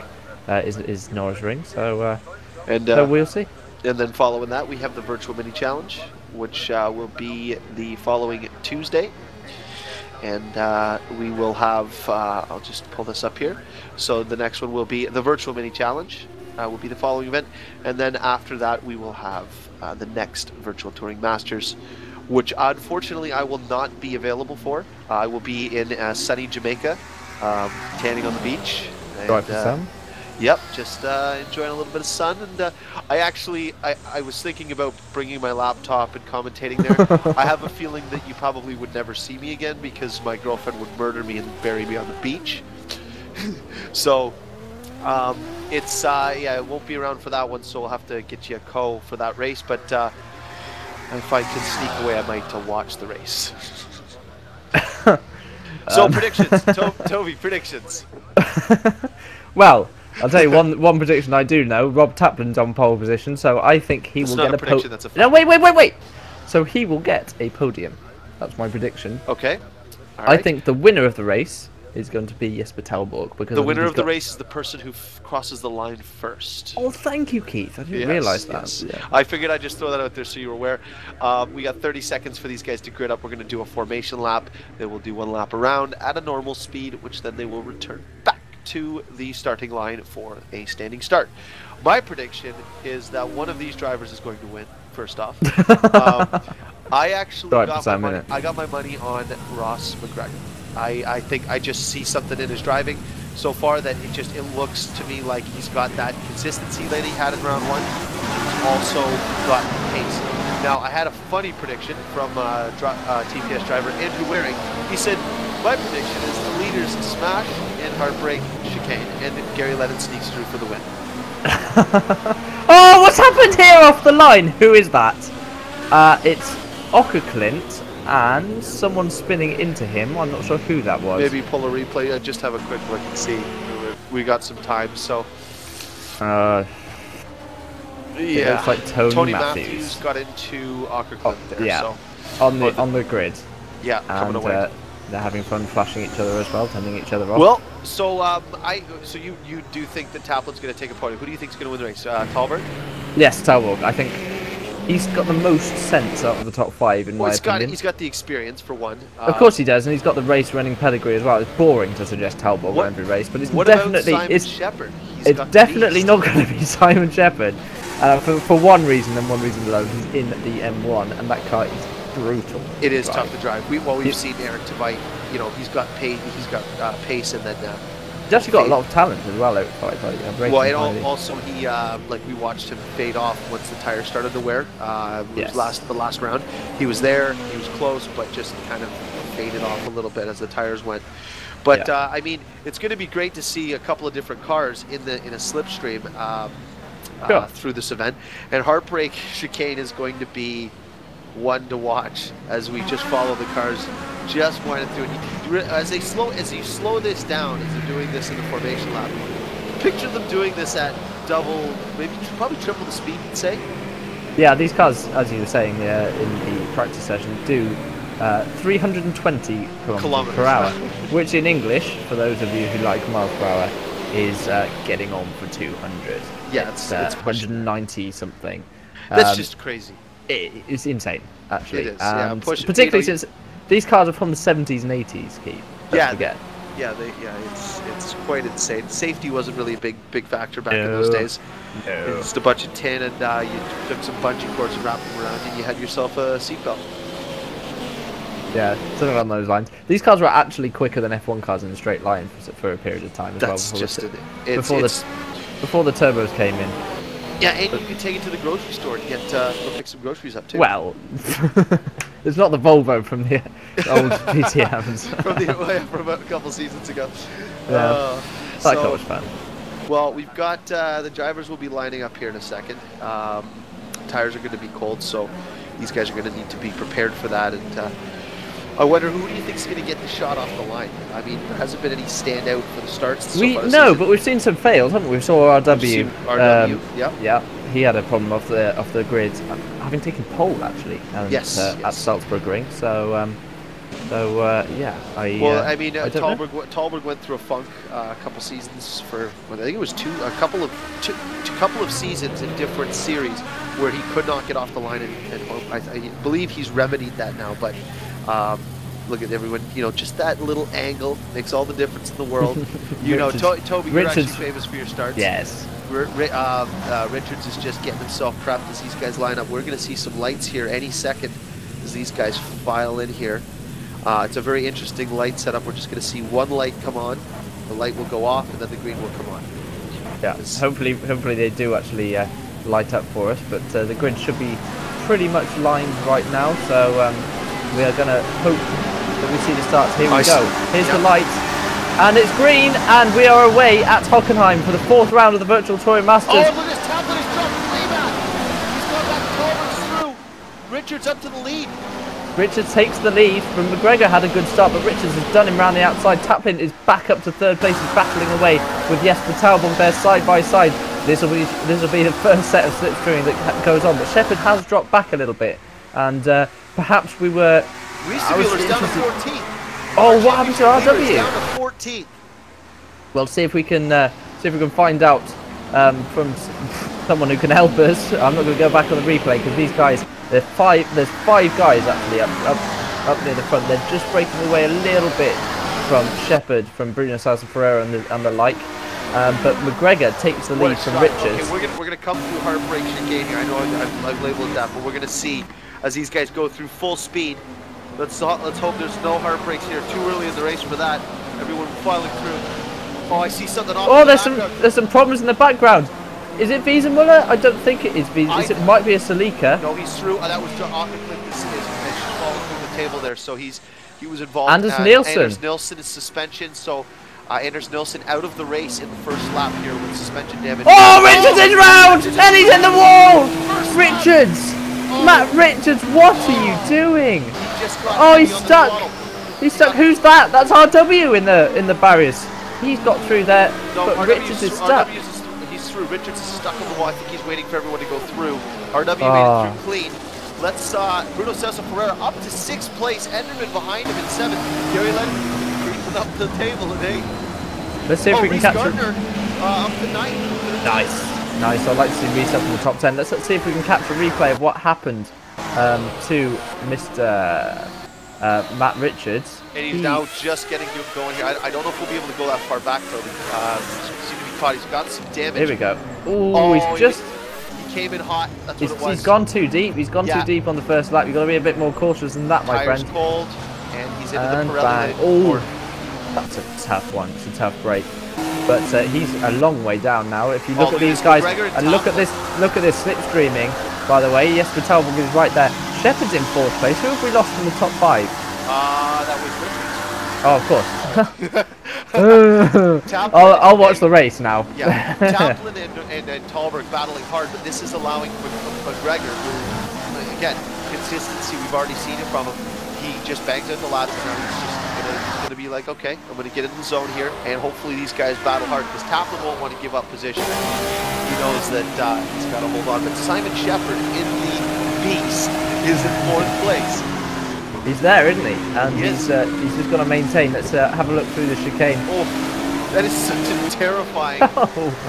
Is Norrisring. So so we'll see. And then following that, we have the virtual mini challenge, which will be the following Tuesday. And we will have, I'll just pull this up here. So the next one will be the virtual mini challenge, will be the following event. And then after that, we will have the next virtual touring masters, which unfortunately I will not be available for. I will be in sunny Jamaica, tanning on the beach. Right for sun? Yep, just enjoying a little bit of sun. And I was thinking about bringing my laptop and commentating there. I have a feeling that you probably would never see me again because my girlfriend would murder me and bury me on the beach. So it's yeah, I won't be around for that one, so we'll have to get you a co for that race. But if I can sneak away, I might to watch the race. So predictions, Toby, predictions. Well, I'll tell you one prediction I do know. Rob Taplin's on pole position, so I think he will get a podium. That's a fact. No, wait. So he will get a podium. That's my prediction. Okay. All I right. think the winner of the race is going to be Jesper Telborg, because The winner of the race is the person who crosses the line first. Oh, thank you, Keith. I didn't realise that. Yes. Yeah. I figured I'd just throw that out there so you were aware. We got 30 seconds for these guys to grid up. We're going to do a formation lap. They will do one lap around at a normal speed, which then they will return back to the starting line for a standing start. My prediction is that one of these drivers is going to win, first off. I actually got my money on Ross McGregor. I think I just see something in his driving so far that it looks to me like he's got that consistency that he had in round one. He's also got pace. Now, I had a funny prediction from TPS driver Andrew Waring. He said, my prediction is the leaders smash and heartbreak chicane, and Gary Lennon sneaks through for the win. Oh, what's happened here off the line? Who is that? It's Ockerclint and someone spinning into him. I'm not sure who that was. Maybe pull a replay. Just have a quick look and see. We got some time, so. Yeah. It looks like Tony Matthews got into Ockerclint there. Yeah. So. On the grid. Yeah, coming away. They're having fun flashing each other as well, turning each other off. Well, so you do think that Taplin's going to take a podium? Who do you think is going to win the race? Talbot? Yes, Talbot. I think he's got the most sense out of the top five in my opinion. He's got the experience for one. Of course he does, and he's got the race running pedigree as well. It's boring to suggest Talbot win every race, but it's definitely it's definitely not going to be Simon Shepherd. For one reason and one reason alone, he's in the M1, and that car is brutal. It is tough to drive. We've seen Eric Tveit, he's got pace. He's got pace, and then he's actually got a lot of talent as well. Well, and also he we watched him fade off once the tires started to wear. The last round, he was there. He was close, but just kind of faded off a little bit as the tires went. But I mean, it's going to be great to see a couple of different cars in a slipstream through this event, and Heartbreak Chicane is going to be one to watch as we just follow the cars just winding through it. As you slow this down, as they're doing this in the formation lap, picture them doing this at double, probably triple the speed, you'd say. Yeah, these cars, as you were saying in the practice session, do 320 kilometers per hour, which in English, for those of you who like miles per hour, is getting on for 200. Yeah, it's 190 something. That's just crazy. It's insane, actually. It is, particularly since these cars are from the 70s and 80s, Keith. It's quite insane. Safety wasn't really a big factor back in those days. No. It was just a bunch of tin, and you took some bungee cords and wrapped them around, and you had yourself a seatbelt. Yeah, something along those lines. These cars were actually quicker than F1 cars in a straight line for a period of time as well. Before the turbos came in. Yeah, and you could take it to the grocery store and go pick some groceries up too. Well, it's not the Volvo from the old PTMs. from a couple seasons ago. Yeah, that car was fun. Well, we've got the drivers will be lining up here in a second. Tires are going to be cold, so these guys are going to need to be prepared for that. And I wonder, who do you think is going to get the shot off the line? I mean, there hasn't been any standout for the starts. But we've seen some fails, haven't we? We saw RW. RW, yeah. he had a problem off the grid, having taken pole actually, and, yes, at Salzburg Ring. So yeah, I mean, Talberg went through a funk a couple seasons for, I think it was a couple of seasons in different series where he could not get off the line, and I believe he's remedied that now. But look at everyone, you know, just that little angle makes all the difference in the world. You know, Toby, you're actually famous for your starts. Yes. Richards is just getting himself prepped as these guys line up. We're going to see some lights here any second as these guys file in here. It's a very interesting light setup. We're just going to see one light come on, the light will go off, and then the green will come on. Yeah, hopefully they do actually light up for us, but the grid should be pretty much lined right now, so we are going to hope that we see the starts. Here we go. Here's the light, and it's green, and we are away at Hockenheim for the 4th round of the Virtual Touring Masters. Oh, look at this tablet, he's dropped way back. He's gone back, Talberg's through. Richards up to the lead. Richards takes the lead from McGregor. Had a good start, but Richards has done him round the outside. Taplin is back up to 3rd place. He's battling away with Jesper Taubon there side by side. This will be the first set of slipstreaming that goes on, but Shepherd has dropped back a little bit, and perhaps we were. Riesemueller's down to 14th. Oh, what happened to RW? Down to 14th. Well, see if we can find out from someone who can help us. I'm not going to go back on the replay because these guys. There's five guys actually up near the front. They're just breaking away a little bit from Shepherd, from Bruno Sousa Ferreira and the like. But McGregor takes the lead from Richards. Okay, we're gonna come through heartbreak chicane here. I know I've labeled it that, but we're gonna see as these guys go through full speed. Let's hope there's no heartbreaks here. Too early in the race for that. Everyone filing through. Oh, I see something off. Oh, there's some problems in the background. Is it Wiesenmuller? I don't think it is. It might be a Salika. No, he's through. That was this is falling through the table there. So he was involved. Anders Nielsen. Anders Nielsen is suspension. So Anders Nielsen out of the race in the first lap here with suspension damage. Oh, Richards is round, and he's in the wall. Richards, Matt Richards, what are you doing? Oh, he's stuck. He's stuck. Who's that? That's RW in the barriers. He's got through there, but Richards is stuck. Through. Richards is stuck on the wall. I think he's waiting for everyone to go through. RW made it through clean. Let's Bruno Sousa Ferreira up to 6th place. Enderman behind him in 7th. Gary Lennon creeping up the table at 8th. Let's see if we can capture. Gardner up to 9th. Nice. I'd like to see Reese up in the top 10. Let's see if we can capture a replay of what happened to Mr. Matt Richards. And he's now just getting going here. I don't know if we'll be able to go that far back, though. Seem to be caught. He's got some damage. Here we go. Ooh, he came in hot. That's what it was. He's gone too deep. He's gone too deep on the first lap. You've got to be a bit more cautious than that, my friend. Tires cold, and he's into the Pirelli. Oh, that's a tough one. It's a tough break. But he's a long way down now. If you look at these guys and look at this slipstreaming. By the way, Jesper Taubon is right there. Shepherd's in 4th place. Who have we lost in the top 5? That was Richards. Oh, of course. I'll watch the race now. Yeah, Taplin and Talberg battling hard, but this is allowing McGregor, who, again, consistency, we've already seen it from him. He just bangs out the laps, and now he's gonna be like, okay, I'm gonna get in the zone here, and hopefully these guys battle hard, because Taplin won't want to give up position. He knows that he's got to hold on. But Simon Shepherd in the Beast is in 4th place. He's there, isn't he? And he's just got to maintain. Let's have a look through the chicane. Oh, that is such a terrifying,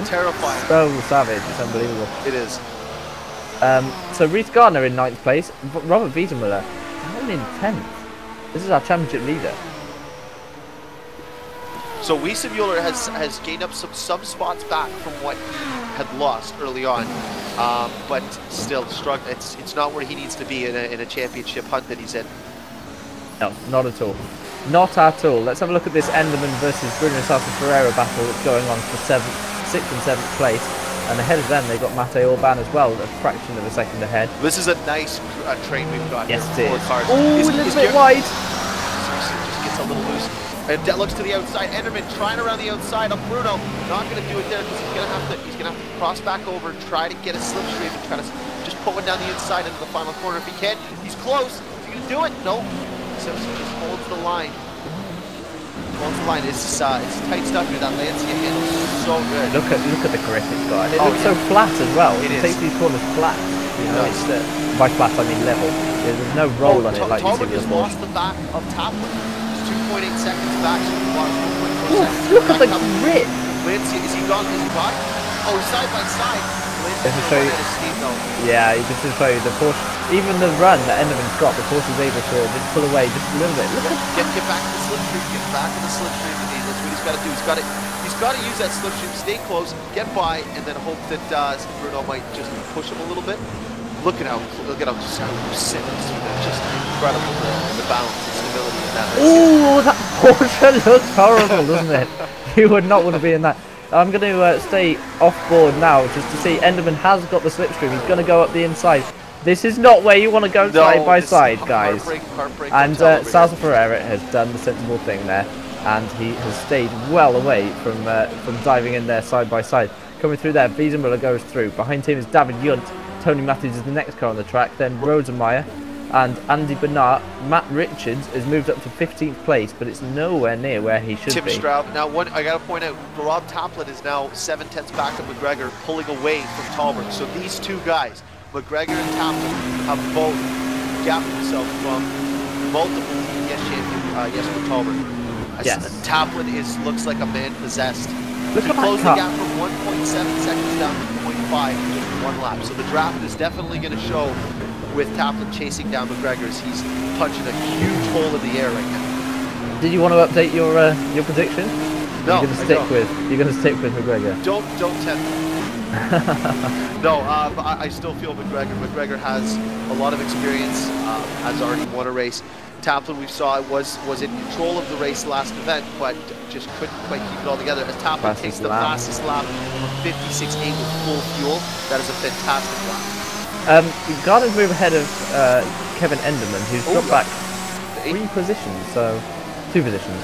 terrifying. So savage. It's unbelievable. It is. So Reese Gardner in 9th place. Robert Wiesenmuller only in 10th. This is our championship leader. So Wiesenmuller has gained up some spots back from what he had lost early on, but still struggling. It's not where he needs to be in a championship hunt that he's in. No, not at all. Not at all. Let's have a look at this Enderman versus Bruno Sousa Ferreira battle that's going on for 6th and 7th place. And ahead of them, they've got Mate Orban as well, a fraction of a second ahead. This is a nice train we've got. Yes, here. it is. Oh, a little bit wide. Just gets a little loose. And that looks to the outside. Enderman trying around the outside of Bruno. Not going to do it there because he's gonna have to cross back over, try to get a slipstream and try to just put one down the inside into the final corner if he can. He's close. Is he going to do it? No. Simpson just holds the line. Holds the line. It's tight stuff here. That Lancia handle is so good. Look at the grip it's got, and it looks so flat as well. It It is. takes these corners flat. You know, does. it's by flat I mean level. There's no roll on it like you see Toby with just the lost the back of Taplin. He's 2.8 seconds back, so he lost 1.4 Ooh, seconds. look at the Back up. grip. Lince, is he gone? Is he by? Oh, he's side by side. Lince Let me is show running you. out of steam though. Yeah, just to show you the Porsche, even the run that Enderman's got, the Porsche is able to just pull away just a little bit. Look at Get back to the slipstream. Get back to the slipstream. That's what he's got to do. He's got to use that slipstream, stay close, get by, and then hope that Bruno might just push him a little bit. Look at how sitting. Just incredible the balance and stability in that. ooh, that Porsche looks horrible, doesn't it? You would not want to be in that. I'm going to stay off board now just to see. Enderman has got the slipstream. He's going to go up the inside. This is not where you want to go side by side, guys. Heartbreak And Salsa Ferreira has done the sensible thing there, and he has stayed well away from diving in there side by side. Coming through there, Wiesenmuller goes through. Behind him is David Junt. Tony Matthews is the next car on the track. Then Rosenmeyer and Andy Bernard. Matt Richards has moved up to 15th place, but it's nowhere near where he should Tim be. Straub. Now, I got to point out, Rob Taplin is now 7/10 back of McGregor, pulling away from Tallberg. So these two guys, McGregor and Taplin, have both gapped themselves from multiple TPS champion Jesper Tallberg. Yes. Taplin looks like a man possessed. Look He at that closed the car. gap from 1.7 seconds down to 0.5 in just one lap. So the draft is definitely going to show with Taplin chasing down McGregor as he's punching a huge hole in the air right now. Did you want to update your prediction? No, You're going to stick with McGregor. Don't tempt me. No, but I still feel McGregor. McGregor has a lot of experience, has already won a race. Taplin, we saw, was in control of the race last event, but just couldn't quite keep it all together. As Taplin takes the fastest lap of 56.8 with full fuel, that is a fantastic lap. Gardner's move ahead of Kevin Enderman, who's dropped back 3 positions, so 2 positions.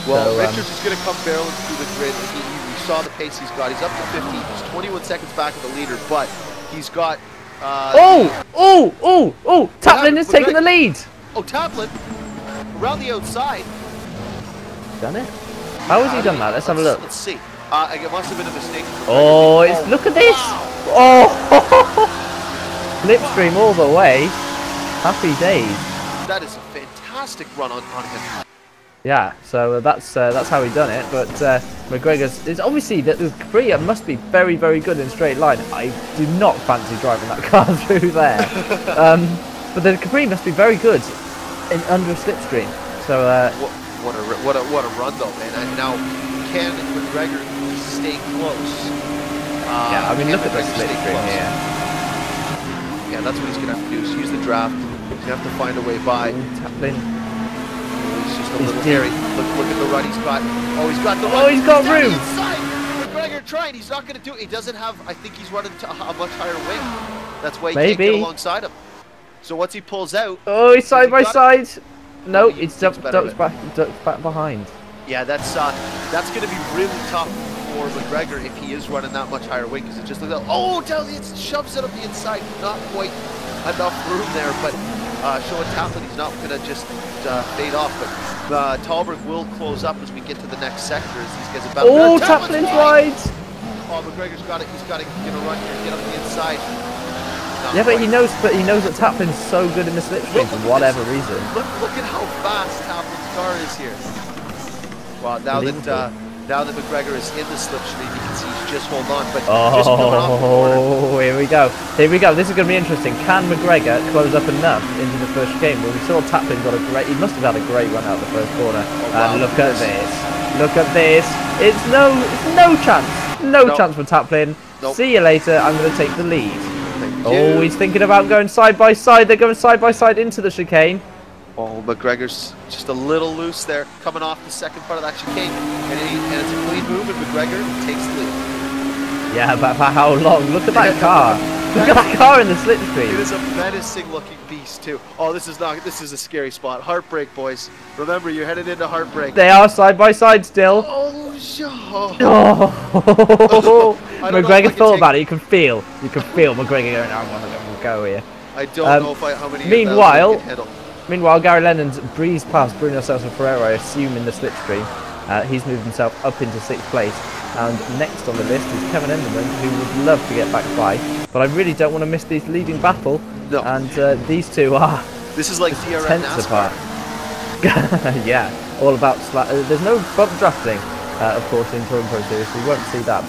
Well, So, Richards is going to come barreling through the grid. We saw the pace he's got. He's up to 15. He's 21 seconds back of the leader, but he's got... Taplin is taking the lead! Oh, Taplin, around the outside. Done it? How has he done that? Let's have a look. Let's see. It must have been a mistake. Oh, look at this! Wow. Oh! Slipstream all the way. Happy days. That is a fantastic run on him. Yeah, so that's how he done it. But McGregor's obviously that the Capri must be very, very good in straight line. I do not fancy driving that car through there. But the Capri must be very good in under a slipstream. So what a run though, man. And now can McGregor stay close? Yeah, I mean look at the slipstream here. Yeah, that's what he's gonna have to do. Is use the draft. He's gonna have to find a way by. Taplin. He's just a little hairy. Look at the run he's got. Oh, he's got the run. Oh, he's got room. McGregor trying. He's not gonna do it. He doesn't have. I think he's running to a much higher wing. That's why he can't get alongside him. So once he pulls out, oh, he's side by side. No, it's ducks back behind. Yeah, that's going to be really tough for McGregor if he is running that much higher wing, because it just looks like, oh, it shoves it up the inside. Not quite enough room there, but showing Taplin he's not going to just fade off. But Tallberg will close up as we get to the next sector as these guys are about. Oh, Taplin's wide. Oh, McGregor's got it. He's got to run here, get up the inside. Yeah, but he knows that Taplin's so good in the slipstream for whatever reason. Look at how fast Taplin's car is here. Well, now that McGregor is in the slipstream, you can see he's just holding on. But just coming off the corner. Here we go. Here we go. This is going to be interesting. Can McGregor close up enough into the first game? Well, we saw Taplin got a great. He must have had a great run out the first corner. Oh, wow, and look at this. Look at this. It's no chance. No chance for Taplin. Nope. See you later. I'm going to take the lead. Oh, he's thinking about going side by side. They're going side by side into the chicane. Oh, McGregor's just a little loose there, coming off the second part of that chicane. And it's a clean move, and McGregor takes the lead. Yeah, but for how long? Look at that car. Look at that car in the slipstream. It is a menacing-looking beast, too. Oh, this is a scary spot. Heartbreak, boys. Remember, you're headed into Heartbreak. They are side by side still. Oh, McGregor thought about it. You can feel McGregor going, I'm gonna go here. I don't know how many. Meanwhile, Gary Lennon's breezed past Bruno Celso Ferrero, I assume in the slipstream. He's moved himself up into 6th place. And next on the list is Kevin Enderman, who would love to get back by. But I really don't want to miss this leading battle. No. And these two are This is like DRM tense NASCAR. apart. Yeah, all about there's no bump drafting, of course, in TouringProSeries, so you won't see that.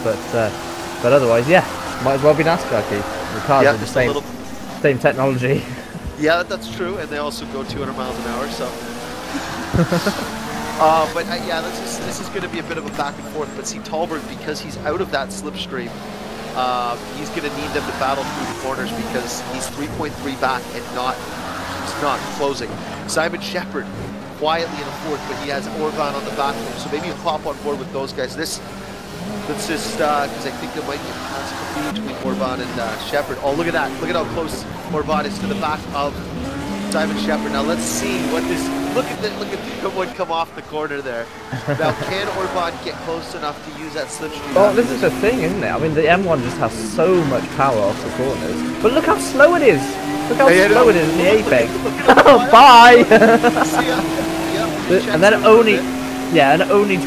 But otherwise, yeah, might as well be NASCAR, Keith. The cars are the same technology. Yeah, that's true, and they also go 200 miles an hour, so. But yeah, this is going to be a bit of a back and forth. But see, Tolbert, because he's out of that slipstream, he's going to need them to battle through the corners because he's 3.3 back and he's not closing. Simon Shepherd quietly in a fourth, but he has Orban on the back of him, so maybe he'll pop on board with those guys. Let's just because I think there might be a pass between Orban and Shepherd. Oh, look at that! Look at how close Orban is to the back of Simon Shepherd. Now let's see what this. Look at the one come off the corner there. Now can Orban get close enough to use that slipstream? Oh, this is the thing, isn't it? I mean, the M1 just has so much power off the corners, but look how slow it is. Look how slow it is in the apex. Bye. And then only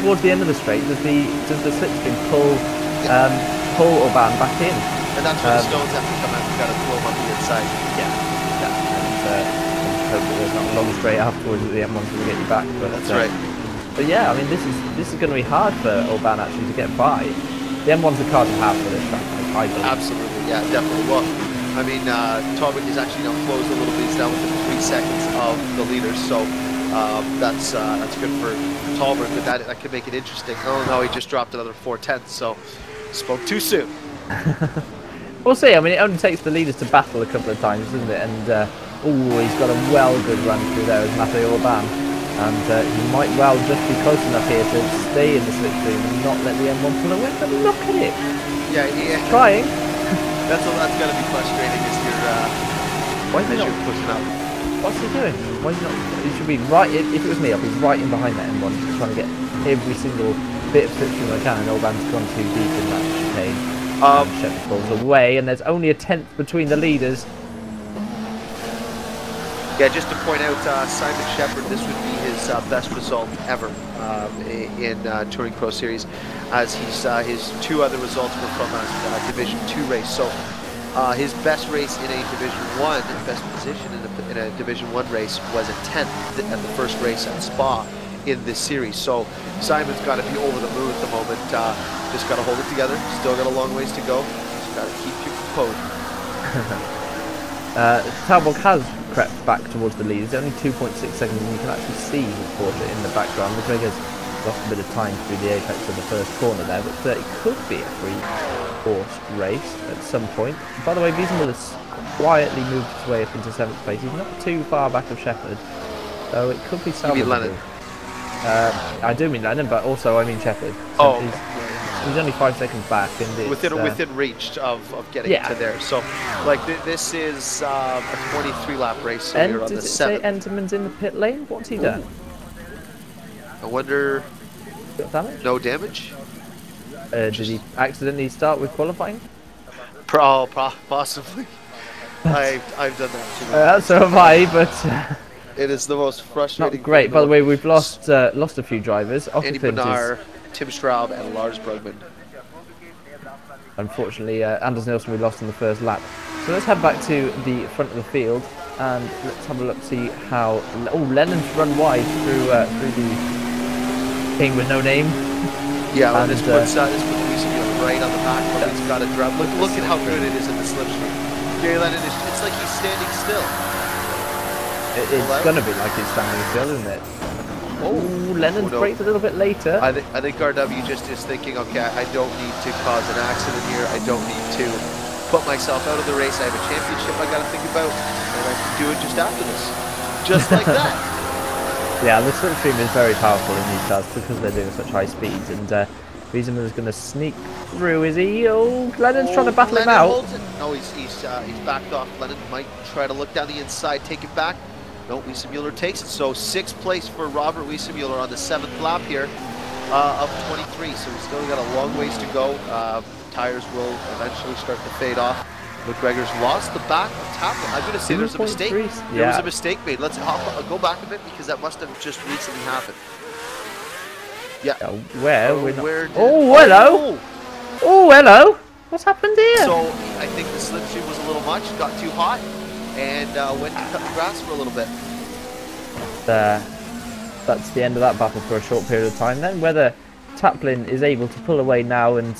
towards the end of the straight does the slipstream pull Orban back in. And that's where the stones have to come out. You've got to throw them on the inside. And hope that there's not a long straight afterwards that the M1's going to get you back. But that's right. But yeah, I mean, this is going to be hard for Orban actually to get by. The M1's the car to have for this track, I believe. Absolutely, yeah, definitely. Well, I mean, Toby is actually now closed a little bit. He's now within 3 seconds of the leaders, so that's good for Tolbert, but that could make it interesting. Oh no, he just dropped another 4/10, so spoke too soon. We'll see. I mean, it only takes the leaders to battle a couple of times, doesn't it? And he's got a good run through there as Matej Orban, and he might well just be close enough here to stay in the slipstream and not let the M1 pull away. But look at it. Yeah, he's trying. That's got to be frustrating as you're pushing up. What's he doing? Why is he not? He should be right. If it was me, I'd be right in behind that M1, just trying to get every single bit of slipstream I can. And Orban's gone too deep in that chicane. Shepherd pulls away, and there's only a 10th between the leaders. Yeah, just to point out, Simon Shepherd, this would be his best result ever in TouringProSeries, as his 2 other results were from a Division 2 race. So his best race in a Division 1, best position in a Division 1 race was a 10th at the first race at Spa in this series. So Simon's got to be over the moon at the moment. Just got to hold it together. Still got a long ways to go. Just got to keep your composure. Talbot has crept back towards the lead. It's only 2.6 seconds, and you can actually see the Porsche in the background. McGregor's lost a bit of time through the apex of the first corner there, but it could be a 3-horse race at some point. By the way, Wiesenmüller's quietly moved his way up into 7th place. He's not too far back of Shepherd, so it could be salvageable. You mean Lennon? I do mean Lennon, but also I mean Shepherd. So he's only 5 seconds back, and within reach of getting to there. So, like this is a 23 lap race. So you're on the 7th. Did it say Enterman's in the pit lane? What's he done? I wonder. Damage? No damage. Did he accidentally start with qualifying? Possibly. I've done that too. So have I, but. It is the most frustrating. Not great. By the way, we've lost a few drivers. Andy Bernard, Tim Straub, and Lars Bergman. Unfortunately, Anders Nilsson we lost in the first lap. So let's head back to the front of the field and let's have a look, see how. Oh, Lennon's run wide through the king with no name. Yeah, and this puts Wiesenmüller right on the back. He's got a drop. Look at how good it is in the slipstream. Gary Lennon it's like he's standing still. It's going to be like he's standing still, isn't it? Oh, Lennon's braked a little bit later. I think RW just is thinking, okay, I don't need to cause an accident here. I don't need to put myself out of the race. I have a championship I got to think about, and I can do it just after this. Just like that. Yeah, the slipstream is very powerful in these cars because they're doing such high speeds, and Wiesenmüller's going to sneak through, is he? Oh, Lennon's trying to battle him out. No, he's backed off. Lennon might try to look down the inside, take it back. No, Wiesenmüller takes it. So 6th place for Robert Wiesenmüller on the 7th lap here of 23. So we've still got a long ways to go. Tires will eventually start to fade off. McGregor's lost the back of Tapper. I'm going to say there's a mistake. There was a mistake made. Let's go back a bit because that must have just recently happened. Yeah. Where? Oh, We're not... where did... Oh, hello. Oh, hello. What's happened here? So I think the slipstream was a little much, got too hot, and went to cut the grass for a little bit. That's the end of that battle for a short period of time. Then whether Taplin is able to pull away now and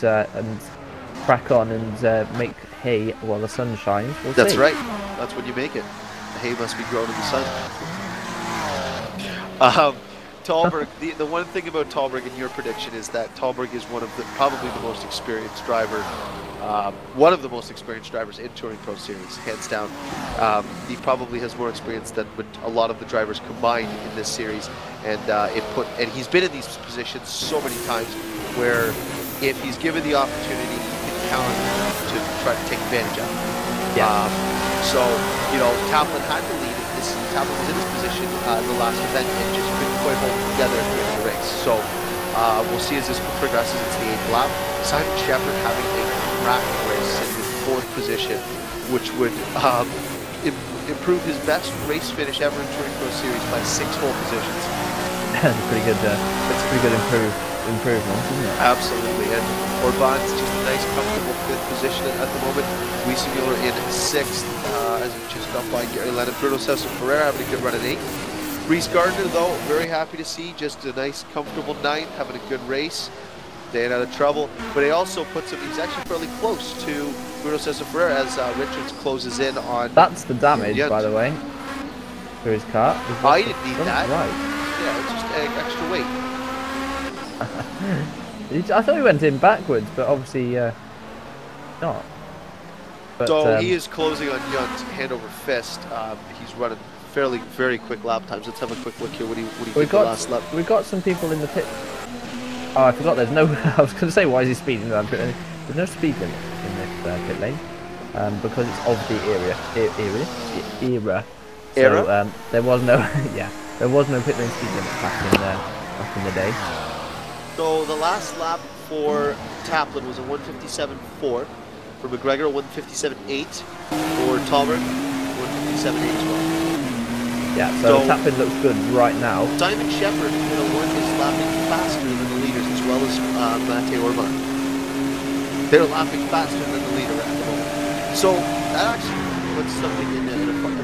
crack on and make hay while the sun shines, we'll That's see. right. That's when you make it. The hay must be grown in the sun. Tallberg, the one thing about Tallberg in your prediction is that Tallberg is probably the most experienced driver, one of the most experienced drivers in Touring Pro Series, hands down. He probably has more experience than a lot of the drivers combined in this series, and he's been in these positions so many times where if he's given the opportunity, he can count on to try to take advantage of it. Yeah. So, Taplin had to lead. Taplin was in his position in the last event and just couldn't quite hold it together at the end of the race. So, we'll see as this progresses into the 8th lap. Simon Shepherd having a cracking race in the 4th position, which would improve his best race finish ever in Touring Pro Series by 6 whole positions. That's pretty good. That's a pretty good improvement, isn't it? Absolutely. And Orban's just a nice, comfortable 5th position at the moment. Wiesemuller in 6th, as he just got by Gary Lennon. Bruno Cesar Ferreira having a good run at 8th. Reese Gardner, though, very happy to see. Just a nice, comfortable 9th, having a good race. Staying out of trouble. But he also puts him, he's actually fairly close to Bruno Cesar Ferreira as Richards closes in on... That's the damage, by the way, for his car. I didn't need that. Right. Yeah, it's just extra weight. I thought he went in backwards, but obviously not. But, so he is closing on Yunt, hand over fist. He's running very quick lap times. Let's have a quick look here. What do you think the last lap? We've got some people in the pit. Oh, I forgot. There's no. I was going to say, why is he speeding around pit lane? There's no speed limit in this pit lane because it's of the era. So there was no. Yeah, there was no pit lane speed limit back in the day. So the last lap for Taplin was a 1:57.4. For McGregor, 1:57.8. For Tallberg, 1:57.8 as well. Yeah, so Taplin looks good right now. Simon Shepherd is lapping faster than the leaders, as well as Mate Orban. They're lapping faster than the leader at the moment. So that actually puts something in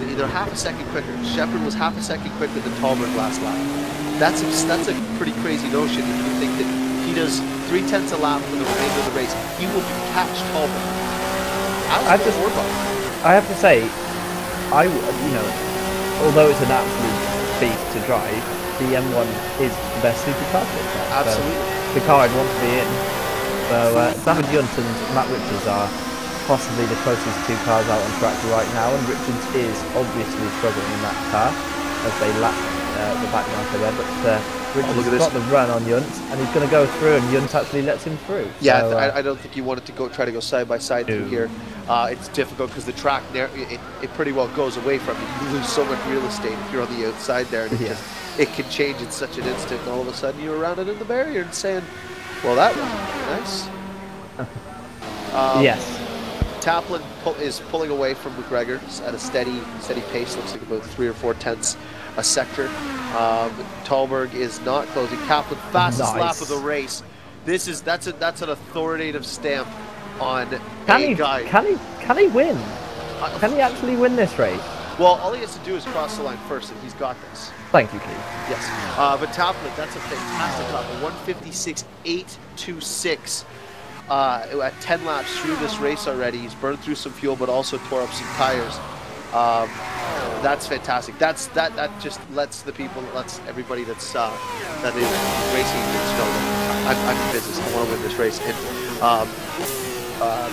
either half a second quicker. Shepherd was half a second quicker than Tallberg last lap. That's a pretty crazy notion if you think that he does 3/10 a lap for the remainder of the race. He will catch Tallberg. I have to say, although it's an absolute beast to drive, the M1 is the best suited car for it. Absolutely. So the car I'd want to be in. So David Yunt and Matt Richards are possibly the closest 2 cars out on track right now, and Richards is obviously struggling in that car as they lap the back marker there, but Richards has got the run on Yunt, and he's going to go through, and Yunt actually lets him through. Yeah, so, I don't think you wanted to try to go side by side through here. It's difficult because the track it pretty well goes away from you. You lose so much real estate if you're on the outside there, and it can change in such an instant. And all of a sudden, you're around it in the barrier and saying, "Well, that was nice." Yes. Taplin is pulling away from McGregor at a steady pace. Looks like about 3 or 4 tenths a sector. Tallberg is not closing. Taplin fastest lap of the race. That's an authoritative stamp on a guy. Can he win? Can he actually win this race? Well, all he has to do is cross the line first, and he's got this. Thank you, Keith. Yes. But Taplin, that's a fantastic lap. A 1:56.826. At 10 laps through this race already. He's burned through some fuel, but also tore up some tires. That's fantastic. That just lets everybody that is racing know that I'm in business. I want to win this race. And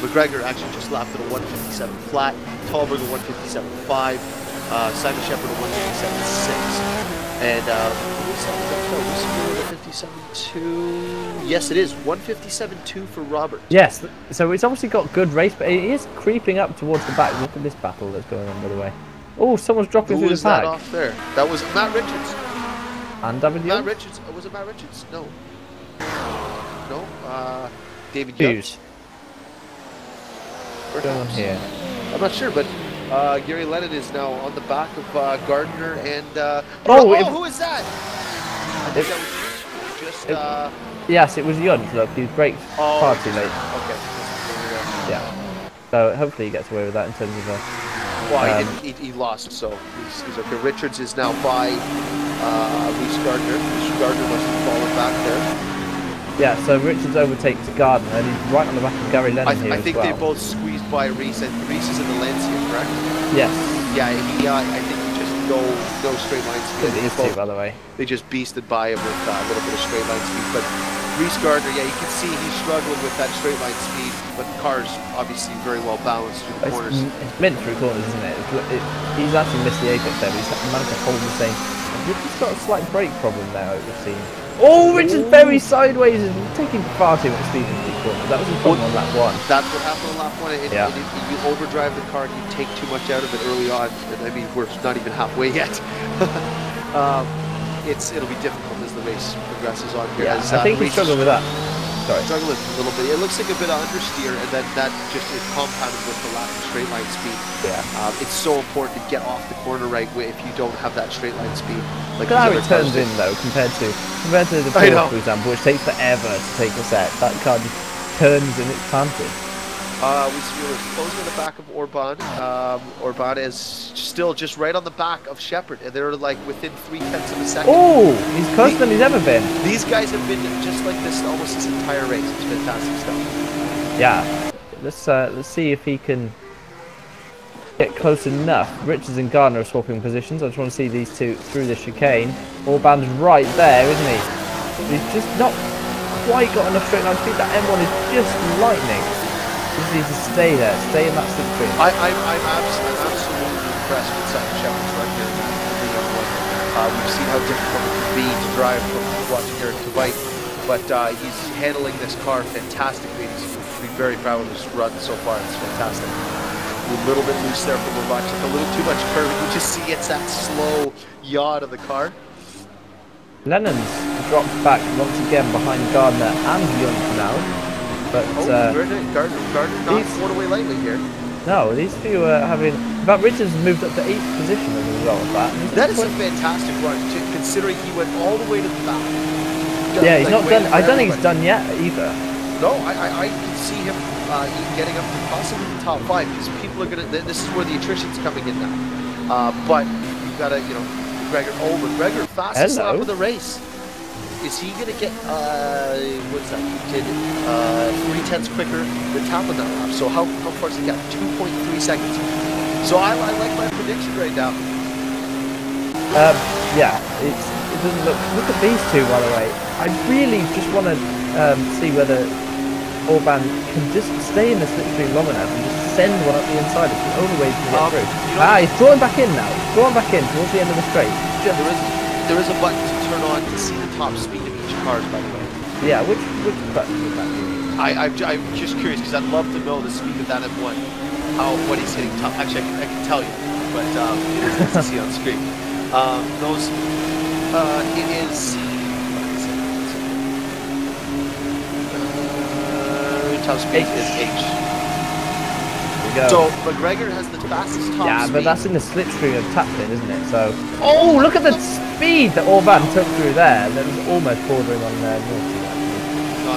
McGregor actually just lapped at a 1:57 flat. Tallberg a 1:57.5. Simon Shepherd a 1:57.6. And 1:57.2. Yes, it is 1:57.2 for Robert. Yes, so it's obviously got good race, but it is creeping up towards the back. Look at this battle that's going on, by the way. Oh, someone's dropping through the pack. Who was that off there? That was Matt Richards. And David Young? Matt Richards. Was it Matt Richards? No. No. David Hughes. What's going on here? I'm not sure, but Gary Lennon is now on the back of Gardner and... who is that? I think that was just missed. Yes, it was Yunt. Look, he braked far too late. Okay. Yeah. So hopefully he gets away with that in terms of a. Well, he lost, so he's okay. Richards is now by Reese Gardner. Reese Gardner must have fallen back there. Yeah, so Richards overtakes Gardner, and he's right on the back of Gary Lennon here I think they both squeezed by Reese, and Reese is in the Lancia, correct? Yes. Yeah, I think he just no straight line speed. These two, by the way. They just beasted by him with a little bit of straight line speed, but Reese Gardner, yeah, you can see he's struggling with that straight line speed, but the car's obviously very well balanced through the corners. It's meant through corners, isn't it? He's actually missed the apex there, but he's managed to hold the same. Richards got a slight brake problem there, it would seem. Oh, Richards very sideways and taking far too much speed in these corners. That was the problem on lap 1. That's what happened on lap 1. You overdrive the car and you take too much out of it early on. And I mean, we're not even halfway yet. It'll be difficult as the race progresses on here. Yeah, I think he's struggling with that. Sorry. Struggling a little bit. It looks like a bit of understeer, and then that just is compounded with the lack of straight line speed. Yeah. It's so important to get off the corner right way if you don't have that straight line speed. Like how it turns in though, compared to the Porsche, for example, which takes forever to take a set. That car just turns in its planted. We're closing in the back of Orban. Orban is still just right on the back of Shepard, and they're like within 0.3 of a second. Oh, he's closer than he's ever been. These guys have been just like this almost this entire race. It's fantastic stuff. Yeah, let's see if he can get close enough. Richards and Gardner are swapping positions. I just want to see these two through the chicane. Orban's right there, isn't he? He's just not quite got enough straight line speed. That M1 is just lightning. He just needs to stay there, stay in that slipstream. I'm absolutely impressed with Shepard's run here. We've seen how difficult it can be to drive from watching Eric to White, but he's handling this car fantastically. He's be very proud of his run so far. It's fantastic. A little bit loose there from Rabat, just a little too much curve. You just see it's that slow yaw of the car. Lennon's dropped back once again behind Gardner and Yunt now. But Gardner not thrown away lightly here. No, these two are having. But Richards moved up to 8th position as a result of that. That is a fantastic run, considering he went all the way to the back. Yeah, he's not done. I don't think he's done yet either. No, I can see him getting up to possibly the top 5 because people are gonna. This is where the attrition's coming in now. But you've got to, Gregor. Oh, but Gregor fastest lap of the race. Is he gonna get what's that? He did 0.3 quicker than Tappan that lap. So how far does he get? 2.3 seconds. So I like my prediction right now. Yeah, it doesn't look at these two, by the way. I really just want to see whether Orban can just stay in the slipstream long enough and just send one up the inside. It's the only way to get through. He's drawing back in now. He's drawing back in towards the end of the straight. There is a button to turn on to see the top speed of each car, by the way. Yeah, which button would that be? I'm just curious because I'd love to know the speed of that M1. What he's hitting top. Actually, I can tell you, but it is nice to see on screen. It is. Top speed is H. So McGregor has the fastest top speed. Yeah, but that's in the slipstream of Taplin, isn't it? So. Oh, look at the speed that Orban took through there. That was almost bordering on Naughty,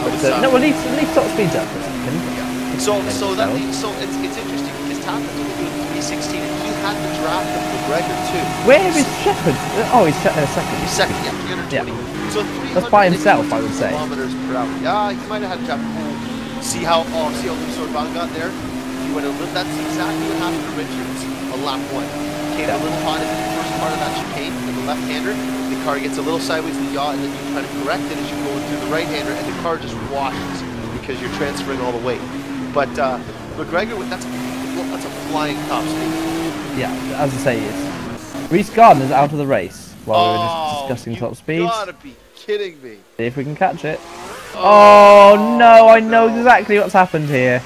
actually. No, we'll leave top speeds up for a second. Yeah. So it's interesting because Taplin's only doing 316, and he had the draft of McGregor too. Where is Shepard? Oh, he's second. He's second, yeah, 320. Yeah. So that's by himself, I would say. Kilometers per hour. Yeah, he might have had a draft. See how loose Orban got there? He went a little. That's exactly what happened to Richards on lap 1. Came a little hot in the first part of that chicane with the left-hander. The car gets a little sideways in the yaw, and then you try to correct it as you go through the right-hander, and the car just washes because you're transferring all the weight. But McGregor, that's a flying top speed. Yeah, as I say, it's Reese Gardner's out of the race while we were just discussing top speeds. You gotta be kidding me! See if we can catch it. Oh no! I know exactly what's happened here.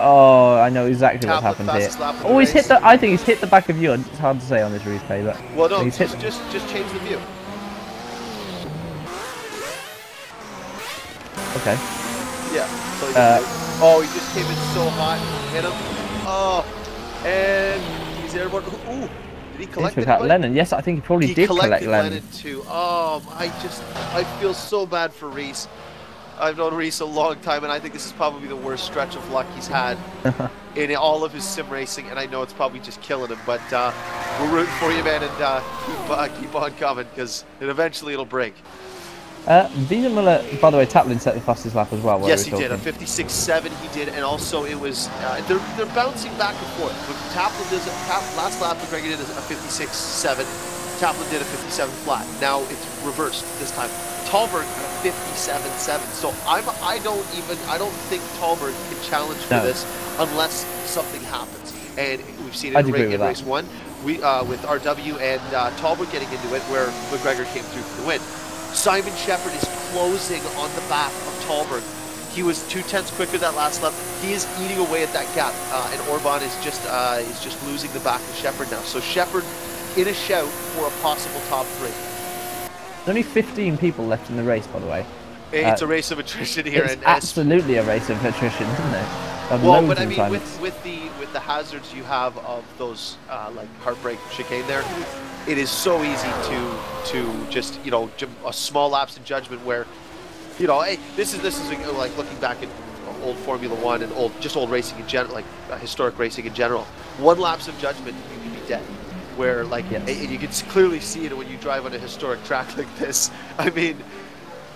Oh, I know exactly what's happened here. Oh, he's hit the. I think he's hit the back of Yunt. It's hard to say on this replay, but well, no, he's just change the view. Okay. Yeah. So he just came in so hot, hit him. Oh, and he's airborne. Ooh. Did he collect Lennon? Yes, I think he probably did collect Lennon too. Oh, I feel so bad for Reese. I've known Reese a long time, and I think this is probably the worst stretch of luck he's had in all of his sim racing, and I know it's probably just killing him, but we're rooting for you, man, and keep on coming, because eventually it'll break. Wiesenmuller, by the way, Taplin set the fastest lap as well. Yes, he did. A 56.7 he did, and also it was they're bouncing back and forth. But Taplin does last lap, McGregor did a 56.7. Taplin did a 57 flat. Now it's reversed this time. Tolberg had a 57.7. So I don't think Tolberg can challenge for this unless something happens. And we've seen it in race 1 with RW and Tolberg getting into it, where McGregor came through for the win. Simon Shepherd is closing on the back of Tolberg. He was 2/10 quicker that last lap. He is eating away at that gap, and Orban is just losing the back of Shepherd now. So Shepherd in a shout for a possible top 3. There's only 15 people left in the race, by the way. It's a race of attrition here. It's absolutely a race of attrition, isn't it? Well, but I mean, with the hazards you have of those like heartbreak chicane there, it is so easy to just, you know, a small lapse in judgment where, you know, hey, this is like looking back at old Formula One and old racing in general, like historic racing in general. One lapse of judgment, you can be dead. Where like, and you can clearly see it when you drive on a historic track like this. I mean,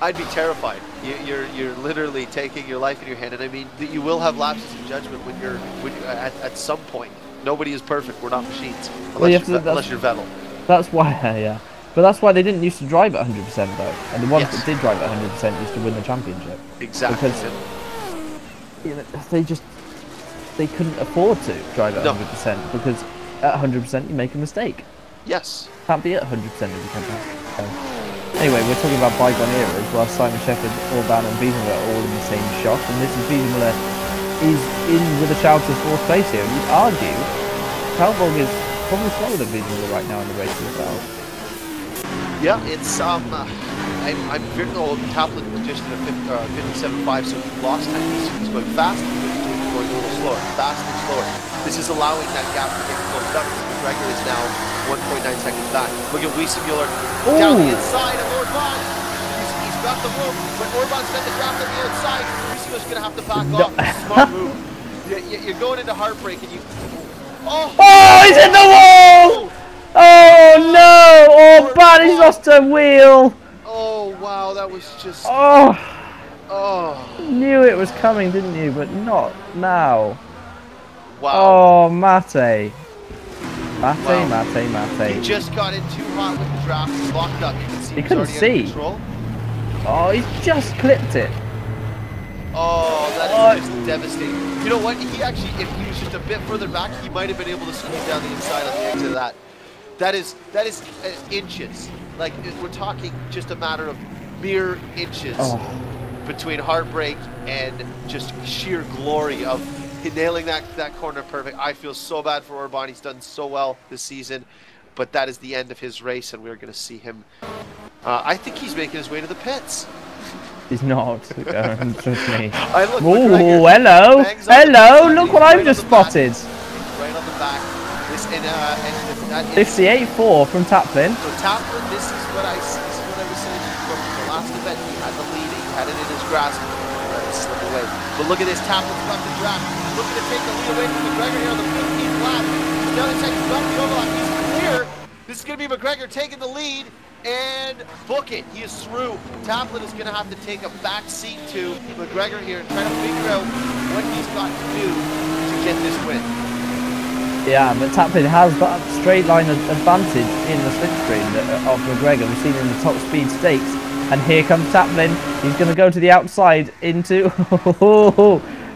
I'd be terrified. You're literally taking your life in your hand, and I mean, you will have lapses in judgment when you're at some point. Nobody is perfect. We're not machines, unless you're Vettel. That's why, yeah. But that's why they didn't used to drive at 100% though, and the ones that did drive at 100% used to win the championship. Exactly. Because you know, they couldn't afford to drive at 100% because at 100% you make a mistake. Yes. Can't be at 100% if you can't. Anyway, we're talking about bygone eras, while Simon Shepherd, Orban and Wiesenmuller are all in the same shot, and this is Wiesenmuller is in with a shout of 4th place here. You'd argue Kalborg is probably slower than Wiesenmuller right now in the race as well. Yeah, it's I'm very Taplin just in a 57.5, so he lost time. He's going fast, he's going a little slower, fast and slower. This is allowing that gap to get closed up. McGregor is now 1.9 seconds back. Look at Wiesenmuller down the inside of Orban. He's got the room, but Orban's got the draft on the outside. Wiesenmuller's going to have to back off. Smart move. You're going into heartbreak, and you. Oh, he's in the wall! Oh no! Orban, he's lost a wheel. Oh wow, that was just. Knew it was coming, didn't you? But not now. Wow. Oh, Mate. Mate. He just got in too hot with the draft. He's locked up. You can see he couldn't see. Oh, he just clipped it. Oh, that is just devastating. You know what? He actually, if he was just a bit further back, he might have been able to squeeze down the inside on the exit of that. That is inches. Like, we're talking just a matter of mere inches between heartbreak and just sheer glory of nailing that corner perfect. I feel so bad for Orban. He's done so well this season, but that is the end of his race, and we're going to see him. I think he's making his way to the pits. He's not. Trust me. Oh, hello! Look what I've just spotted. Right on the back. 58.4 from Taplin. So Taplin, this is what I was saying from the last event. He had the lead. He had it in his grasp. Slip away. But look at this. Taplin's left the track. Looking to take the lead away from McGregor here on the 15th lap. He's down the second lap. The overlap. He's clear. This is going to be McGregor taking the lead and book it. He is through. Taplin is going to have to take a back seat to McGregor here and try to figure out what he's got to do to get this win. Yeah, but Taplin has that straight line advantage in the slipstream of McGregor. We've seen in the top speed stakes. And here comes Taplin. He's going to go to the outside into.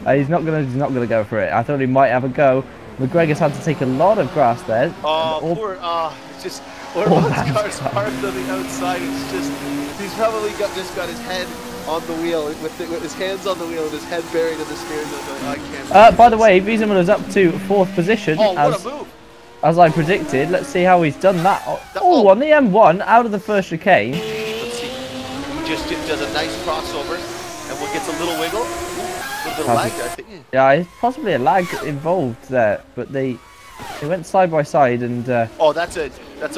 He's not going to go for it. I thought he might have a go. McGregor's had to take a lot of grass there. Oh, it's just Orban's car's parked on the outside. It's just he's probably just got his head on the wheel with his hands on the wheel and his head buried in the steering wheel. I can't. By the way, Wiesenmuller's up to 4th position. Oh, what a move! As I predicted. Let's see how he's done that. On the M1 out of the first chicane. Just does a nice crossover and gets a little wiggle. A little bit of lag there, I think. Yeah, possibly a lag involved there, but He went side by side and... oh, that's a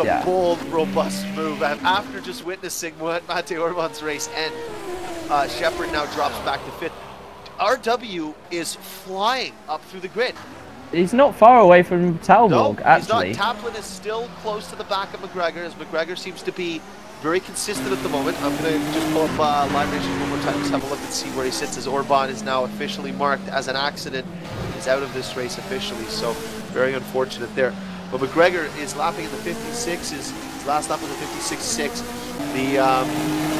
yeah. bold, robust move. After just witnessing Mate Orban's race end, Shepard now drops back to 5th. RW is flying up through the grid. He's not far away from Talborg, no, actually. He's not. Taplin is still close to the back of McGregor, as McGregor seems to be very consistent at the moment. I'm going to just pull up live races one more time, just have a look and see where he sits, as Orban is now officially marked as an accident. He's out of this race officially, so very unfortunate there. But McGregor is lapping in the 56s. His last lap was a 56.6.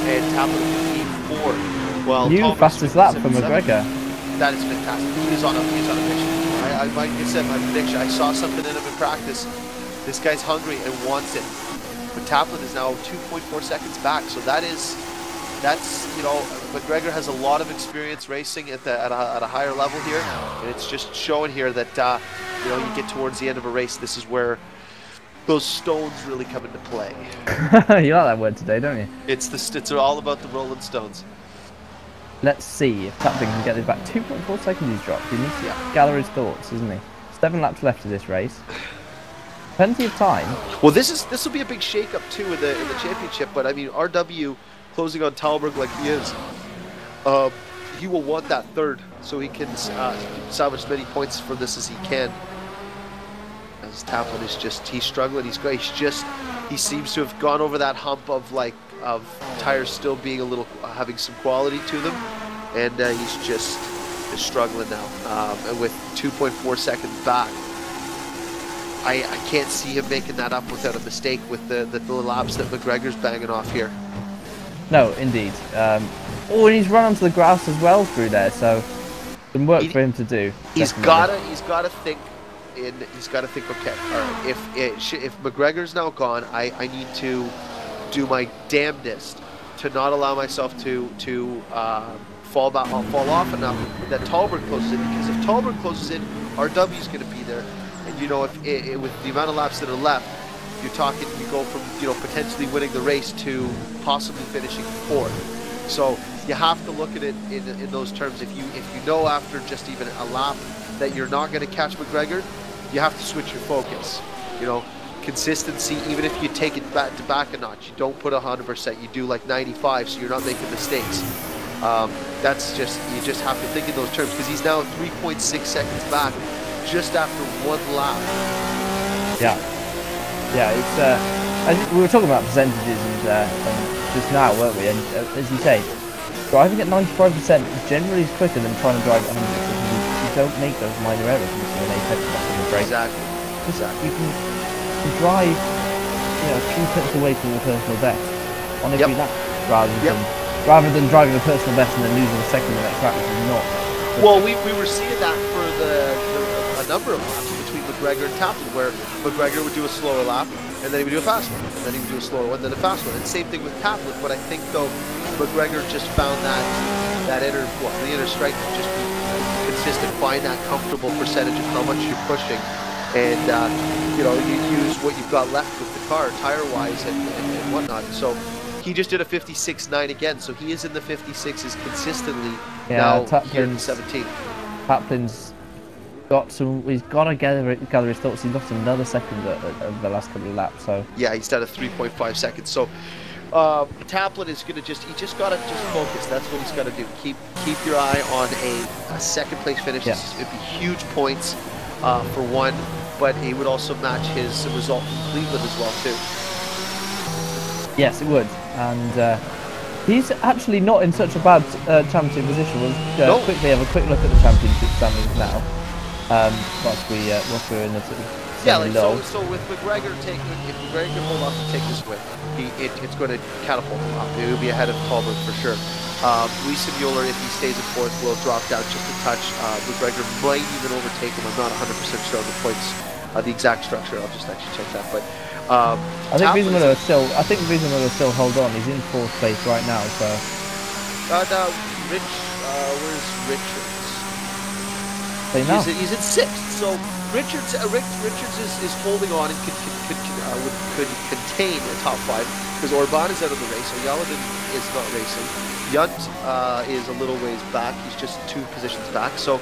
And Taplin in 54. Well, new fastest lap for McGregor. That is fantastic. He's on a mission. Like I said, my prediction, I saw something in him in practice. This guy's hungry and wants it. But Taplin is now 2.4 seconds back, so that's you know, McGregor has a lot of experience racing at a higher level here, and it's just showing here that you know, you get towards the end of a race, this is where those stones really come into play. You like that word today, don't you? It's all about the Rolling Stones. Let's see if Taplin can get this back. 2.4 seconds he's dropped. He needs to gather his thoughts, isn't he? 7 laps left of this race. Plenty of time. Well, this will be a big shake-up too in the championship. But I mean, RW closing on Talberg like he is, he will want that third so he can salvage as many points from this as he can. As Taplin is he's struggling. He seems to have gone over that hump of tires still being a little having some quality to them, and he's just struggling now. And with 2.4 seconds back, I can't see him making that up without a mistake with the laps that McGregor's banging off here. No, indeed. Oh, and he's run onto the grass as well through there, so some work for him to do. He's gotta think. He's got to think. Okay, all right. If McGregor's now gone, I need to do my damnedest to not allow myself to fall off enough that Talberg closes in. Because if Talberg closes in, RW's going to be there, and you know, if with the amount of laps that are left, you're talking, you go from, you know, potentially winning the race to possibly finishing 4th. So you have to look at it in those terms. If you know after just even a lap that you're not going to catch McGregor, you have to switch your focus. You know, consistency, even if you take it back a notch, you don't put 100%, you do like 95, so you're not making mistakes. That's just, you just have to think in those terms, because he's now 3.6 seconds back just after 1 lap. Yeah, it's I think we were talking about percentages and just now, weren't we? And as you say, driving at 95% generally is quicker than trying to drive at 100%. You don't make those minor errors when they touch the brake. Exactly. You can drive, you know, a few tenths away from your personal best on every lap, rather than driving a personal best and then losing a second the next lap, which is not. Well, we were seeing that for a number of laps between McGregor and Taplin, where McGregor would do a slower lap, and then he would do a fast one, and then he would do a slower one, then a fast one. And same thing with Taplin, but I think though McGregor just found the inner strength to just be consistent, find that comfortable percentage of how much you're pushing, and you know, you use what you've got left with the car, tire-wise and whatnot. So he just did a 56.9 again, so he is in the 56s consistently now here in 17. Taplin's he's got to gather his thoughts. He's lost another second over the last couple of laps. So yeah, he's down to 3.5 seconds. So Taplin is going to just got to focus. That's what he's got to do. Keep your eye on a second place finish. Yeah. It'd be huge points for one, but he would also match his result from Cleveland as well too. Yes, it would. And he's actually not in such a bad championship position. We'll quickly have a quick look at the championship standings now. Whilst we're in the sort of so with McGregor if McGregor can hold off and take this win, it's going to catapult him up. He will be ahead of Talbot for sure. Lisa Mueller, if he stays in 4th, will drop down just a touch. McGregor might even overtake him. I'm not 100% sure on the points, the exact structure. I'll just actually check that. But I think Wiesenmuller will still hold on. He's in 4th place right now. So where's Richards? He's in 6th. So Richards is holding on and could contain a top 5 because Orban is out of the race. So Yaladin is not racing. Yunt is a little ways back. He's just 2 positions back. So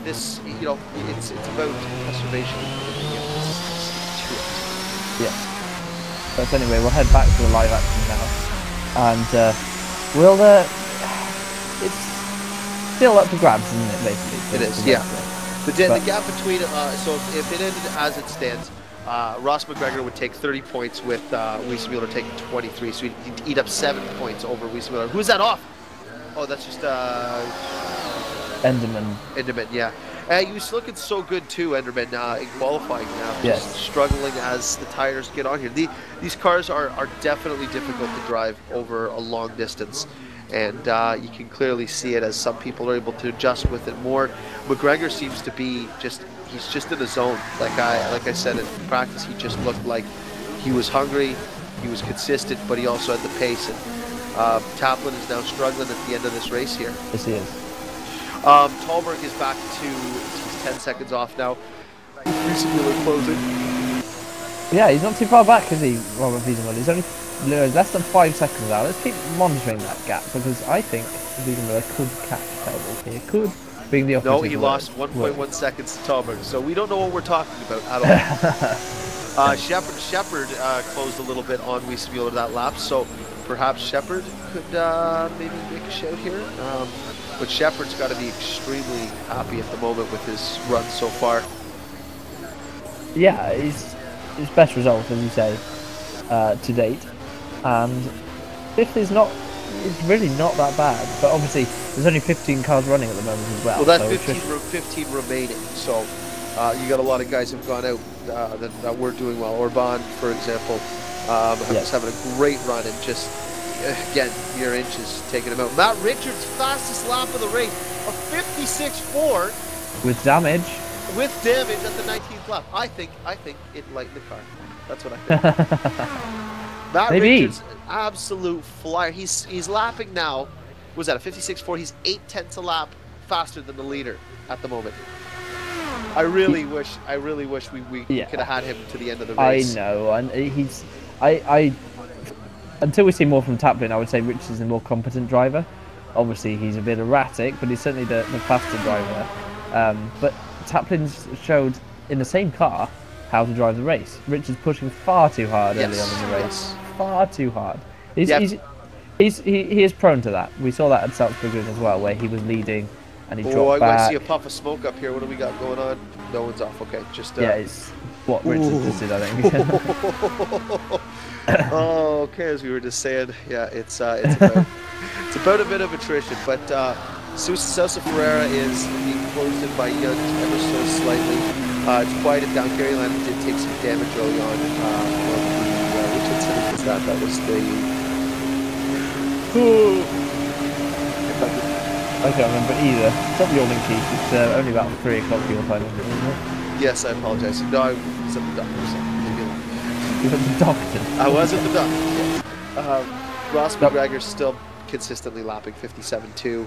This, you know, it's about preservation. Yeah. But anyway, we'll head back to the live action now, and we'll. It's still up for grabs, isn't it? Basically. It is. Yeah. The gap between. So if it ended as it stands, Ross McGregor would take 30 points with Weissmuller taking 23, so he'd eat up 7 points over Weissmuller. Who's that off? Oh, that's just Enderman. Enderman, yeah. He was looking so good too, Enderman, in qualifying now. Yes. Just struggling as the tires get on here. These cars are definitely difficult to drive over a long distance. And you can clearly see it as some people are able to adjust with it more. McGregor seems to be he's just in a zone. Like I said in practice, he just looked like he was hungry, he was consistent, but he also had the pace. And Taplin is now struggling at the end of this race here. Yes, he is. Tallberg is back to, he's 10 seconds off now. Weissmuller closing. Yeah, he's not too far back, is he, Robert Wiesenmuller? He's only less than 5 seconds now. Let's keep monitoring that gap, because I think Wiesenmuller could catch Tallberg here. Could, being the opposite. No, he lost 1.1 seconds to Tallberg, so we don't know what we're talking about at all. Shepard closed a little bit on Weissmuller that lap, so perhaps Shepard could maybe make a shout here. But Shepard's got to be extremely happy at the moment with his run so far. Yeah, his best result, as you say, to date. And fifth is really not that bad. But obviously, there's only 15 cars running at the moment as well. Well, that's 15 remaining. So you got a lot of guys who've gone out that were doing well. Orban, for example, was having a great run and just, again, mere inches taking him out. Matt Richards, fastest lap of the race, a 56.4. With damage. With damage at the 19th lap. I think it lightened the car. That's what I think. Matt Richards, absolute flyer. He's lapping now. Was that a 56.4? He's 0.8 a lap faster than the leader at the moment. I really wish we could have had him to the end of the race. I know, and I until we see more from Taplin, I would say Richards is the more competent driver. Obviously, he's a bit erratic, but he's certainly the faster driver. But Taplin's showed in the same car how to drive the race. Richards pushing far too hard early on in the race. Far too hard. He is prone to that. We saw that at Salzburg as well, where he was leading and he dropped back. I see a puff of smoke up here. What do we got going on? No one's off. Okay, just yeah, it's what Richards just did, I think. Oh, okay. As we were just saying, yeah, it's about a bit of attrition, but Sosa Ferreira is being closed in by Young ever so slightly. It's quieted down. Gary Landon did take some damage early on. Which incident was that? That was the. I can't remember either. It's not the All-In Keith. It's only about 3 o'clock your time, isn't it? Yes, I apologize. No, I was at the doctor, so leave me alone. You were the doctor? I was at the doctor, yeah. Ross McGregor's still consistently lapping 57.2.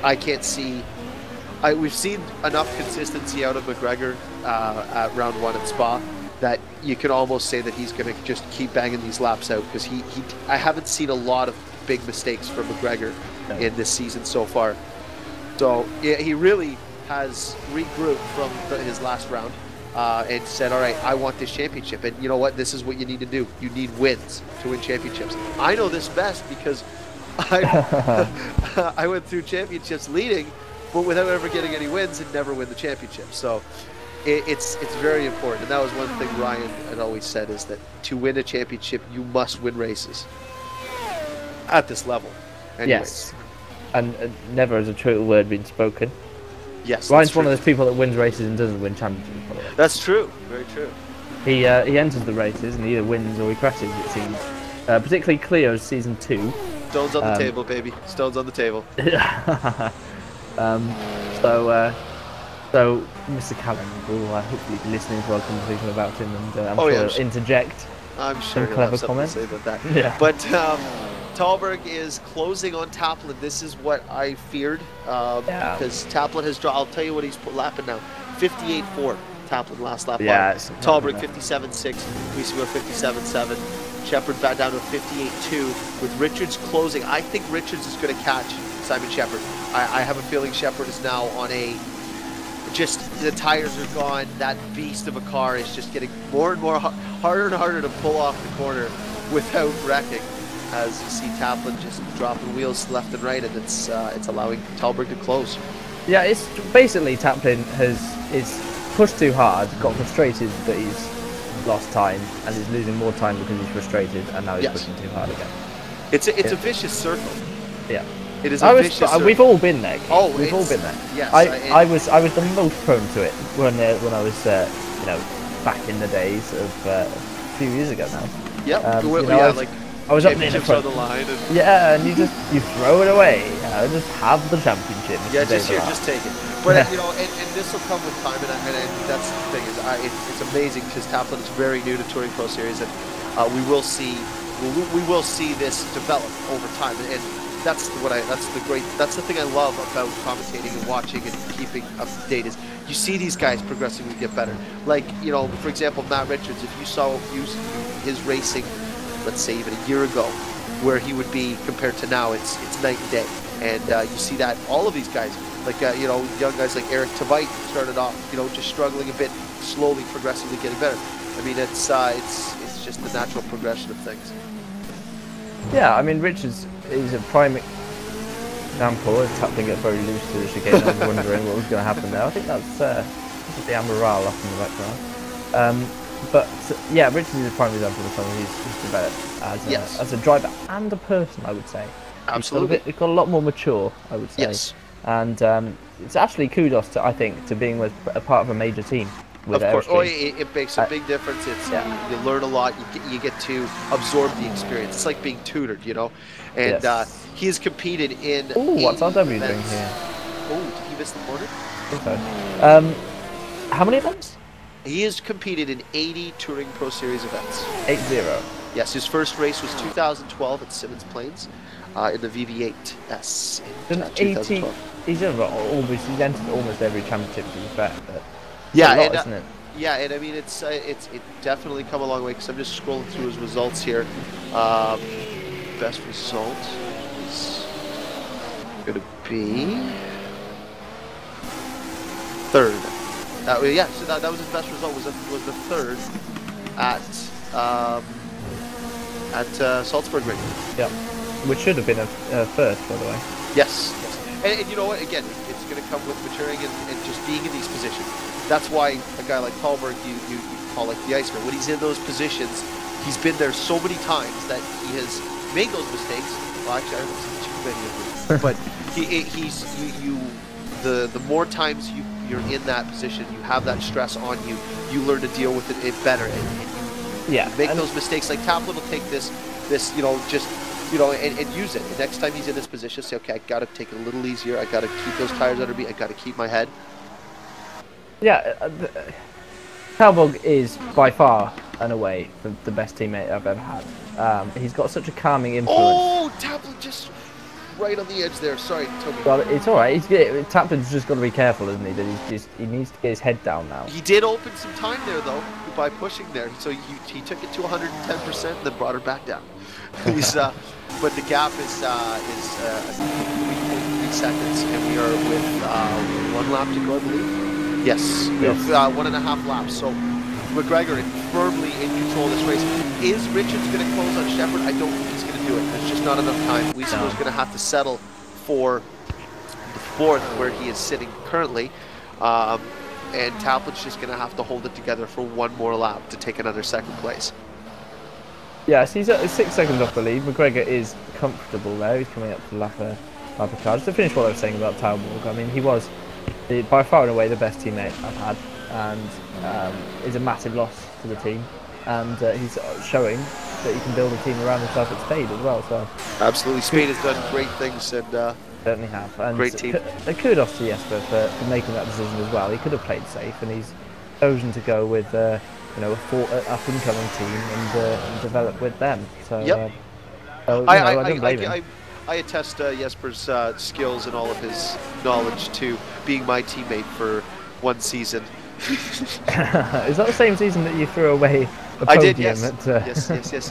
I can't see... we've seen enough consistency out of McGregor at round 1 at Spa that you can almost say that he's going to just keep banging these laps out, because I haven't seen a lot of big mistakes from McGregor in this season so far. So yeah, he really has regrouped from his last round and said, all right, I want this championship. And you know what? This is what you need to do. You need wins to win championships. I know this best because I went through championships leading, but without ever getting any wins and never win the championship. So it's very important. And that was one thing Ryan had always said, is that to win a championship, you must win races at this level. Anyways. Yes. And never has a true word been spoken. Yes. Ryan's one of those people that wins races and doesn't win championships, by the way. That's true. Very true. He enters the races and he either wins or he crashes, it seems. Particularly Cleo's season 2. Stones on the table, baby. Stones on the table. So Mr. Callan will hopefully be listening to our conversation about him, and I'm sure he'll interject. I'm sure some clever comments to say about that. Yeah. But Tallberg is closing on Taplin. This is what I feared, because Taplin has dropped. I'll tell you what he's lapping now. 58.4. Taplin last lap. Yeah. Tallberg 57.6. Weissmuller 57.7. Shepard back down to 58.2 with Richards closing. I think Richards is going to catch Simon Shepard. I have a feeling Shepard is now on a, just the tires are gone. That beast of a car is just getting more and more harder and harder to pull off the corner without wrecking. As you see Taplin just dropping wheels left and right, and it's allowing Talberg to close. Yeah, it's basically Taplin is pushed too hard, got frustrated that he's lost time, and is losing more time because he's frustrated, and now he's pushing too hard again. It's a vicious circle. Yeah. It is a vicious circle. We've all been there. Oh, we've all been there. Yes. I was the most prone to it when I was back in the days of a few years ago now. Yep. I was up near the front. On the line. And you throw it away. Just have the championship. Yeah, just take it. But and this will come with time, and that's the thing is, it's amazing because Taplin is very new to TouringProSeries, and we will see this develop over time, and that's the thing I love about commentating and watching and keeping up to date is you see these guys progressively get better. Like, for example, Matt Richards, if you saw his racing, let's say even a year ago, where he would be compared to now, it's night and day. And you see that all of these guys, like young guys like Eric Tveit started off, just struggling a bit, slowly, progressively getting better. I mean, it's just the natural progression of things. Yeah, I mean, Richards is a prime example. As Taplin gets very loose to the chicane, I was wondering what was going to happen there. I think that's the Amaral up in the background. But yeah, Richards is a prime example of someone who's developed as a driver and a person, I would say. Absolutely. He's got a lot more mature, I would say. Yes. And it's actually kudos to being with a part of a major team. Of course. It makes a big difference. You learn a lot. You get to absorb the experience. It's like being tutored, And he has competed in. Ooh, what's RW doing here? Oh, did he miss the corner? I think so. How many events? He has competed in 80 TouringProSeries events. 80. Yes, his first race was 2012 at Simmons Plains in the VV8S in 2012. He's entered almost every championship, to be fair. Isn't it? Yeah, and I mean it's definitely come a long way because I'm just scrolling through his results here. Best result is going to be third. So that was his best result. Was the third at Salzburg Ring. Yeah, which should have been a first, by the way. Yes. And you know what? Again, it's going to come with maturing and just being in these positions. That's why a guy like Talberg, you call like the Iceman. When he's in those positions, he's been there so many times that he has made those mistakes. Well, actually, I haven't seen too many of them. But the more times you're in that position, you have that stress on you, you learn to deal with it better, and you make those mistakes. Like Taplin will take this and use it. The next time he's in this position, say, okay, I got to take it a little easier. I got to keep those tires under me. I got to keep my head. Yeah, Talberg is by far and away the best teammate I've ever had. He's got such a calming influence. Oh, Taplin just right on the edge there. Sorry, Toby. Well, it's all right. Taplin's just got to be careful, isn't he? That he needs to get his head down now. He did open some time there though by pushing there, so he took it to 110% and then brought her back down. But the gap is 3 seconds, and we are with 1 lap to go, I believe. Yes. 1.5 laps. So McGregor firmly in control of this race. Is Richards going to close on Shepard? I don't think he's going to do it. There's just not enough time. Weisler's going to have to settle for the 4th, where he is sitting currently. And Taplin's just going to have to hold it together for 1 more lap to take another 2nd place. Yes, he's at 6 seconds off the lead. McGregor is comfortable there. He's coming up to lap of car. Just to finish what I was saying about Talberg, I mean, he was by far and away the best teammate I've had, and is a massive loss to the team. And he's showing that he can build a team around himself at Spade as well. So absolutely, Spade has done great things, and certainly have. And great team. Kudos to Jesper for making that decision as well. He could have played safe, and he's chosen to go with a up-and-coming team and develop with them. So, I don't blame him. I attest Jesper's skills and all of his knowledge to being my teammate for 1 season. Is that the same season that you threw away a podium? I did, yes.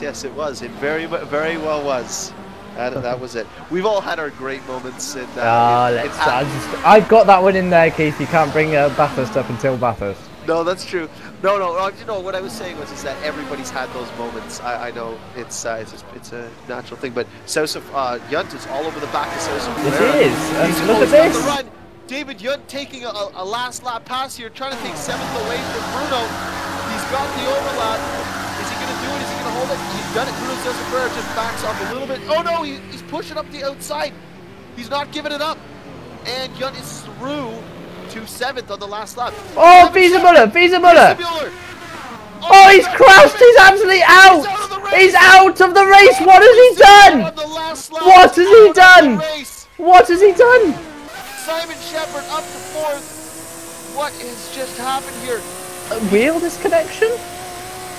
Yes, it was. It very well was. That was it. We've all had our great moments. I've got that one in there, Keith. You can't bring Bathurst up until Bathurst. No, that's true. No. You know what I was saying is that everybody's had those moments. I know it's a natural thing, but Yunt is all over the back of Sousa. It is. Look at this. The run. David Yunt taking a last lap pass here, trying to take 7th away from Bruno. He's got the overlap. Is he going to do it? Is he going to hold it? He's done it. Bruno Sousa just backs off a little bit. Oh no, he's pushing up the outside. He's not giving it up. And Yunt is through to 7th on the last lap. Oh, Wiesemuller! Oh, he's crashed. He's absolutely out. He's out of the race. What has he done? What has he done? What has he done? Simon Shepherd up to 4th. What has just happened here? A wheel disconnection?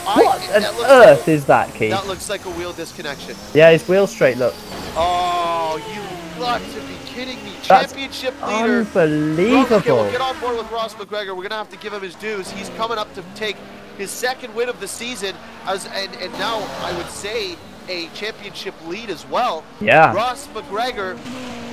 What on earth is that, Keith? That looks like a wheel disconnection. Yeah, his wheel's straight, look. Oh, you got to be kidding me. Championship leader. Unbelievable. Okay, we'll get on board with Ross McGregor. We're going to have to give him his dues. He's coming up to take his 2nd win of the season, and now I would say a championship lead as well. Yeah. Ross McGregor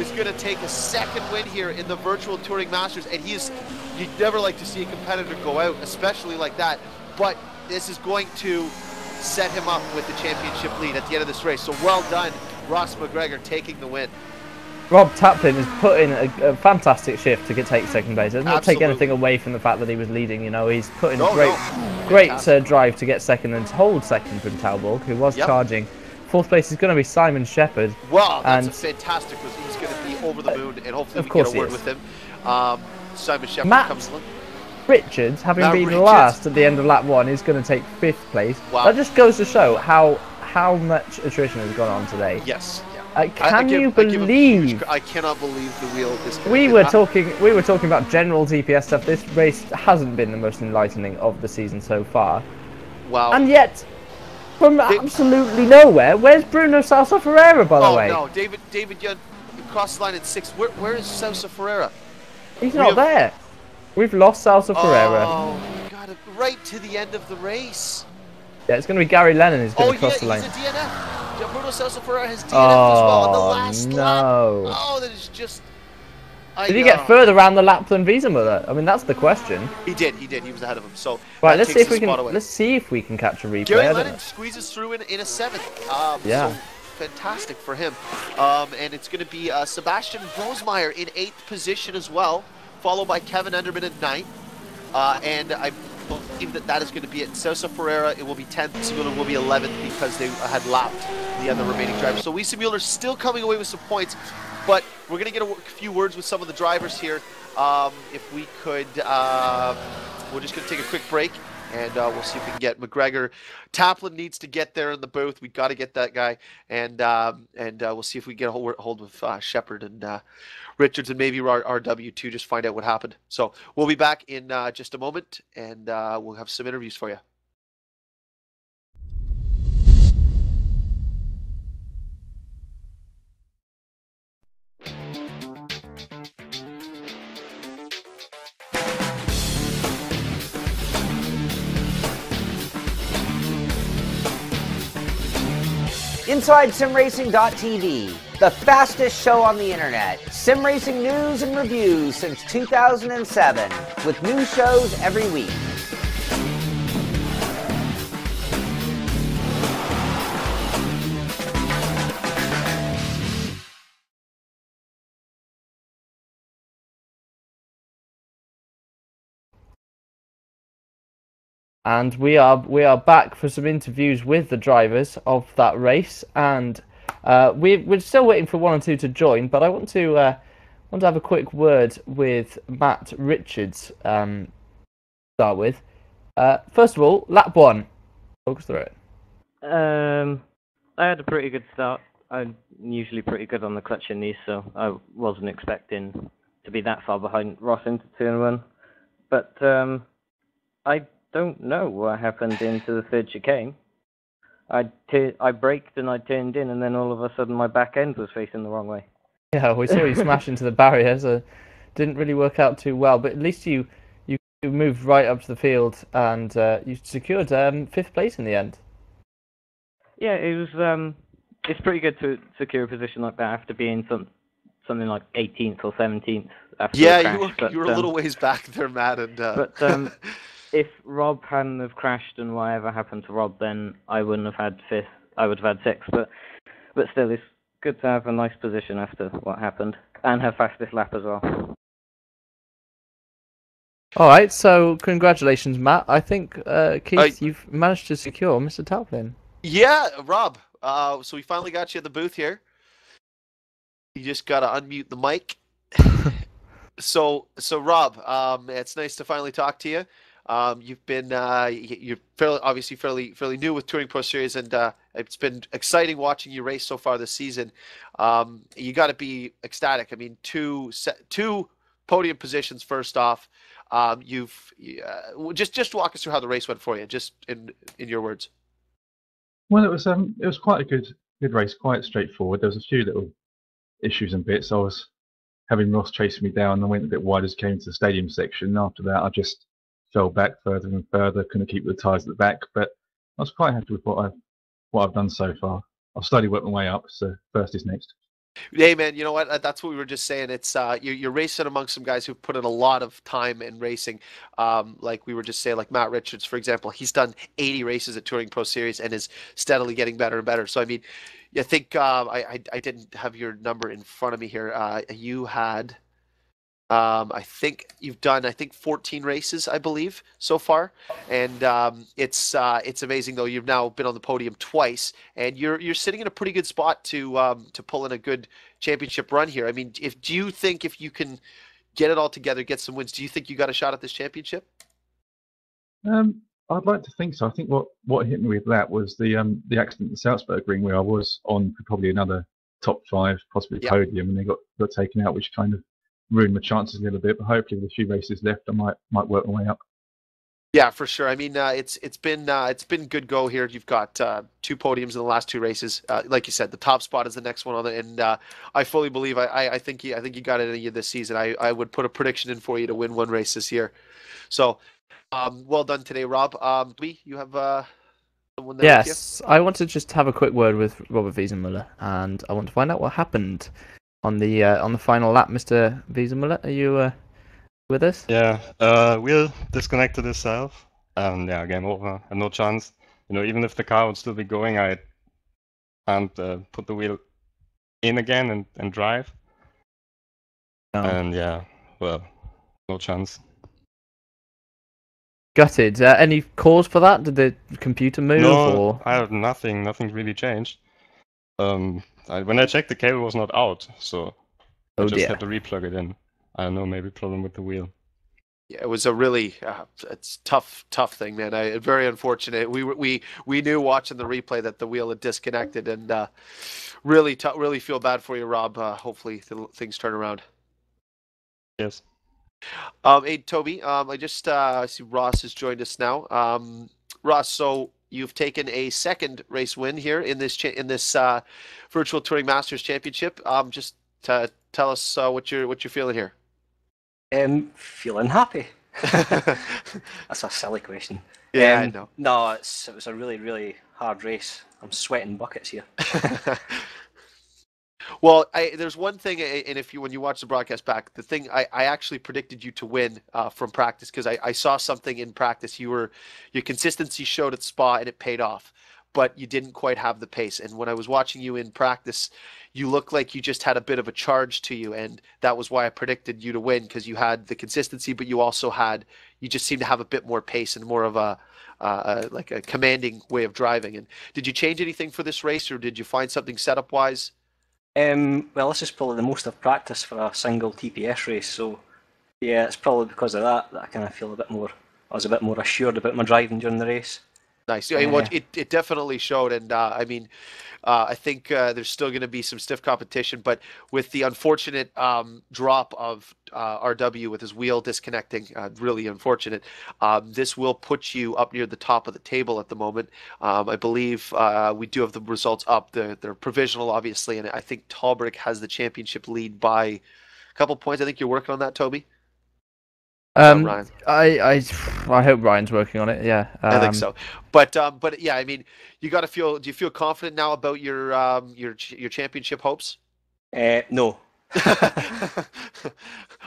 is going to take a 2nd win here in the Virtual Touring Masters, and you'd never like to see a competitor go out, especially like that, but this is going to set him up with the championship lead at the end of this race. So well done, Ross McGregor, taking the win. Rob Taplin has put in a fantastic shift to take 2nd place. It does not take anything away from the fact that he was leading. You know, he's put in a great drive to get 2nd and to hold 2nd from Talborg, who was charging. 4th place is going to be Simon Shepherd. Wow, that's fantastic. He's going to be over the moon, and hopefully we can get a word with him. Simon Shepherd comes along. Richards, having been last at the end of lap 1, is going to take 5th place. Wow. That just goes to show how much attrition has gone on today. Yes. Can you believe? I cannot believe the wheel is. We were talking about general TPS stuff. This race hasn't been the most enlightening of the season so far. Wow. And yet, from absolutely nowhere, where's Bruno Sousa Ferreira, by the way? Oh no, David Young crossed the line at 6th. Where is Sousa Ferreira? He's not there. We've lost Sousa Ferreira. Oh God! Right to the end of the race. Yeah, it's going to be Gary Lennon who's going to cross the line. He's a DNF. Bruno Sousa Ferreira has DNF as well on the last lap. Oh, that is just... Did he get further around the lap than Wiesemuller? I mean, that's the question. He did. He was ahead of him. So right, let's see if we can catch a replay. Gary Lennon squeezes through in a 7th. Yeah. So fantastic for him. And it's going to be Sebastian Brosmeyer in 8th position as well, followed by Kevin Enderman in 9th. And I believe that is going to be it. Sousa Ferreira, it will be 10th. Wiesemuller will be 11th because they had lapped the other remaining drivers. So Wiesemuller still coming away with some points, but we're going to get a few words with some of the drivers here. If we could, we're just going to take a quick break, and we'll see if we can get McGregor. Taplin needs to get there in the booth. We've got to get that guy, and we'll see if we get a hold of Shepherd and Richards and maybe RW2, just find out what happened. So we'll be back in just a moment, and we'll have some interviews for you. Inside SimRacing.tv, the fastest show on the internet. Sim racing news and reviews since 2007, with new shows every week. And we are back for some interviews with the drivers of that race, and we're still waiting for 1 and 2 to join. But I want to have a quick word with Matt Richards. Start with first of all, lap 1. Talk us through it. I had a pretty good start. I'm usually pretty good on the clutch in these, so I wasn't expecting to be that far behind Ross into turn 1. But I don't know what happened into the 3rd chicane. I braked and I turned in, and then all of a sudden my back end was facing the wrong way. Yeah, we saw you smash into the barrier, so didn't really work out too well. But at least you moved right up to the field, and you secured 5th place in the end. Yeah, it was it's pretty good to secure a position like that after being something like 18th or 17th after Yeah, a crash. you were a little ways back there, Matt. And but if Rob hadn't have crashed and whatever happened to Rob, then I wouldn't have had 5th. I would have had 6th. But still, it's good to have a nice position after what happened and have fastest lap as well. All right, so congratulations, Matt. I think, Keith, you've managed to secure Mr. Taplin. Yeah, Rob. So we finally got you at the booth here. You just got to unmute the mic. So Rob, it's nice to finally talk to you. You've been you're fairly new with Touring Pro Series, and it's been exciting watching you race so far this season. You got to be ecstatic. I mean, two podium positions first off. Just walk us through how the race went for you, just in your words. Well, it was quite a good race, quite straightforward. There was a few little issues and bits. I was having Ross chasing me down, and I went a bit wide as came to the stadium section. After that, I just fell back further and further, couldn't keep the tyres at the back. But I was quite happy with what I've done so far. I've slowly worked my way up, so first is next. Hey man, you know what? That's what we were just saying. It's you're racing amongst some guys who've put in a lot of time in racing. Like we were just saying, like Matt Richards, for example, he's done 80 races at Touring Pro Series and is steadily getting better and better. So I mean, I think I didn't have your number in front of me here. You had. I think you've done 14 races, I believe, so far, and it's amazing though. You've now been on the podium twice, and you're sitting in a pretty good spot to pull in a good championship run here. I mean, do you think if you can get it all together, get some wins, do you think you got a shot at this championship? I'd like to think so. I think what hit me with that was the accident in Salzburg Ring, where I was on for probably another top 5, possibly podium, and they got taken out, which kind of ruined my chances a little bit. But hopefully, with a few races left, I might work my way up. Yeah, for sure. I mean, it's been good go here. You've got 2 podiums in the last 2 races. Like you said, the top spot is the next one on it, and I fully believe I think you got it in you this season. I would put a prediction in for you to win 1 race this year. So, well done today, Rob. Toby, you have someone there with you? Yes, I want to just have a quick word with Robert Wiesenmuller, and I want to find out what happened on the final lap. Mr. Wiesenmuller, are you with us? Yeah, wheel disconnected itself, and yeah, game over. And no chance. You know, even if the car would still be going, I can't put the wheel in again and drive. No. And yeah, well, no chance. Gutted. Any cause for that? Did the computer move? No, or? I have nothing. Nothing really changed. When I checked, the cable was not out, so I just had to replug it in. I don't know, maybe problem with the wheel. Yeah, it was a really it's tough thing, man. Very unfortunate. We knew watching the replay that the wheel had disconnected, and really feel bad for you, Rob. Hopefully things turn around. Yes. Hey Toby, I just see Ross has joined us now. Ross, so you've taken a 2nd race win here in this Virtual Touring Masters Championship. Just to tell us what you're feeling here. Feeling happy. That's a silly question. Yeah, I know. No, it was a really, really hard race. I'm sweating buckets here. Well, there's one thing, and when you watch the broadcast back, the thing I actually predicted you to win from practice, because I saw something in practice. Your consistency showed at Spa, and it paid off, but you didn't quite have the pace. And when I was watching you in practice, you looked like you just had a bit of a charge to you, and that was why I predicted you to win, because you had the consistency, but you just seemed to have a bit more pace and more of a like a commanding way of driving. And did you change anything for this race, or did you find something setup wise? Well, this is probably the most I've practiced for a single TPS race, so yeah, it's probably because of that I kind of feel I was a bit more assured about my driving during the race. Nice. Well, it definitely showed, and I mean, I think there's still going to be some stiff competition, but with the unfortunate drop of RW with his wheel disconnecting, really unfortunate, this will put you up near the top of the table at the moment. I believe we do have the results up. They're provisional, obviously, and I think Barrick has the championship lead by a couple points. I think you're working on that, Toby? Ryan? I hope Ryan's working on it. Yeah, I think so. But yeah, I mean, you got to feel. Do you feel confident now about your championship hopes? No.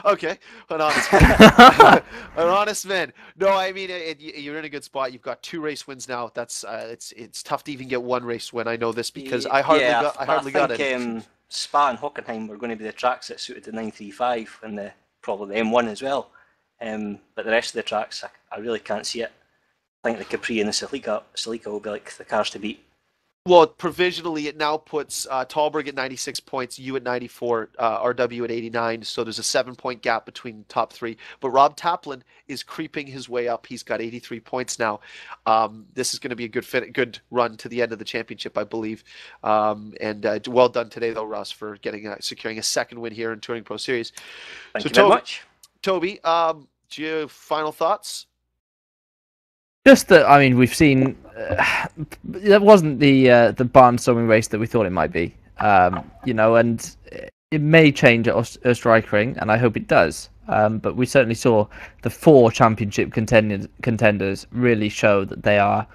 Okay, an honest man. An honest man. No, I mean you're in a good spot. You've got 2 race wins now. That's it's tough to even get 1 race win. I know this because I hardly got it. Spa and Hockenheim were going to be the tracks that suited the 935 and probably the M1 as well. But the rest of the tracks, I really can't see it. I think the Capri and the Celica will be like the cars to beat. Well, provisionally, it now puts Tallberg at 96 points, you at 94, RW at 89. So there's a 7-point gap between top 3. But Rob Taplin is creeping his way up. He's got 83 points now. This is going to be a good run to the end of the championship, I believe. And well done today, though, Ross, for securing a 2nd win here in Touring Pro Series. Thank you very much. Toby, do you have final thoughts? Just that, I mean, we've seen that wasn't the barnstorming race that we thought it might be. You know, and it may change at Österreichring, and I hope it does. But we certainly saw the 4 championship contenders really show that they are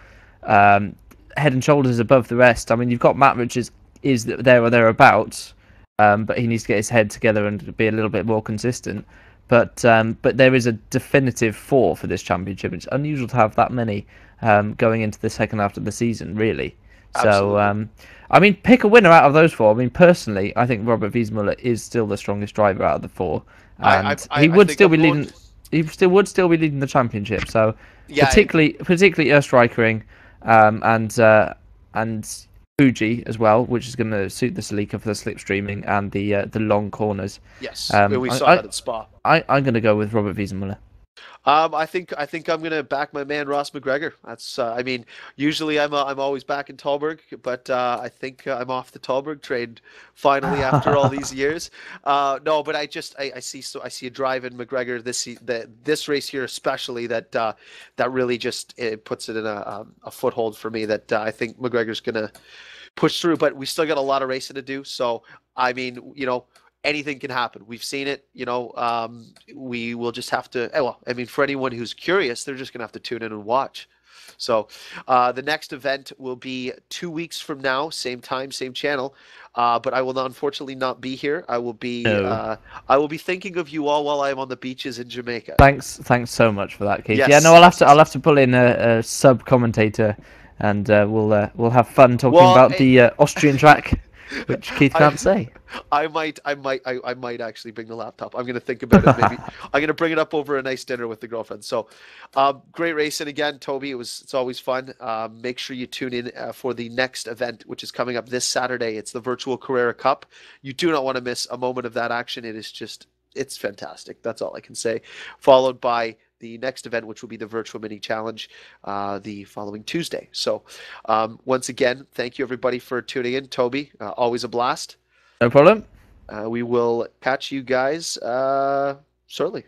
head and shoulders above the rest. I mean, you've got Matt Richards is there or thereabouts, but he needs to get his head together and be a little bit more consistent. But there is a definitive 4 for this championship. It's unusual to have that many going into the second half of the season, really. Absolutely. So, I mean, pick a winner out of those 4. I mean, personally, I think Robert Wiesmuller is still the strongest driver out of the 4, and he would still be leading. He would still be leading the championship. So, yeah, particularly Österreichring, and Fuji as well, which is going to suit the Celica for the slipstreaming and the long corners. Yes, we saw that at Spa. I'm going to go with Robert Wiesmuller. I think I'm going to back my man Ross McGregor. That's I mean, usually I'm always backing Tallberg, but I think I'm off the Tallberg train finally after all these years. No, but I see a drive in McGregor this race here especially that really just puts it in a foothold for me that I think McGregor's going to push through. But we still got a lot of racing to do. So I mean, you know, anything can happen. We've seen it, you know. We will just have to. Well, I mean, for anyone who's curious, they're just gonna have to tune in and watch. So, the next event will be 2 weeks from now, same time, same channel. But I will unfortunately not be here. I will be. No. I will be thinking of you all while I am on the beaches in Jamaica. Thanks so much for that, Keith. Yes, yeah, no, I'll have to pull in a sub commentator, and we'll have fun talking about the Austrian track, which Keith can't say. I might actually bring the laptop. I'm going to think about it. Maybe I'm going to bring it up over a nice dinner with the girlfriend. So, great racing again, Toby. It's always fun. Make sure you tune in for the next event, which is coming up this Saturday. It's the Virtual Carrera Cup. You do not want to miss a moment of that action. It's fantastic. That's all I can say. Followed by the next event, which will be the Virtual Mini Challenge the following Tuesday. So, once again, thank you everybody for tuning in. Toby, always a blast. No problem. We will catch you guys shortly.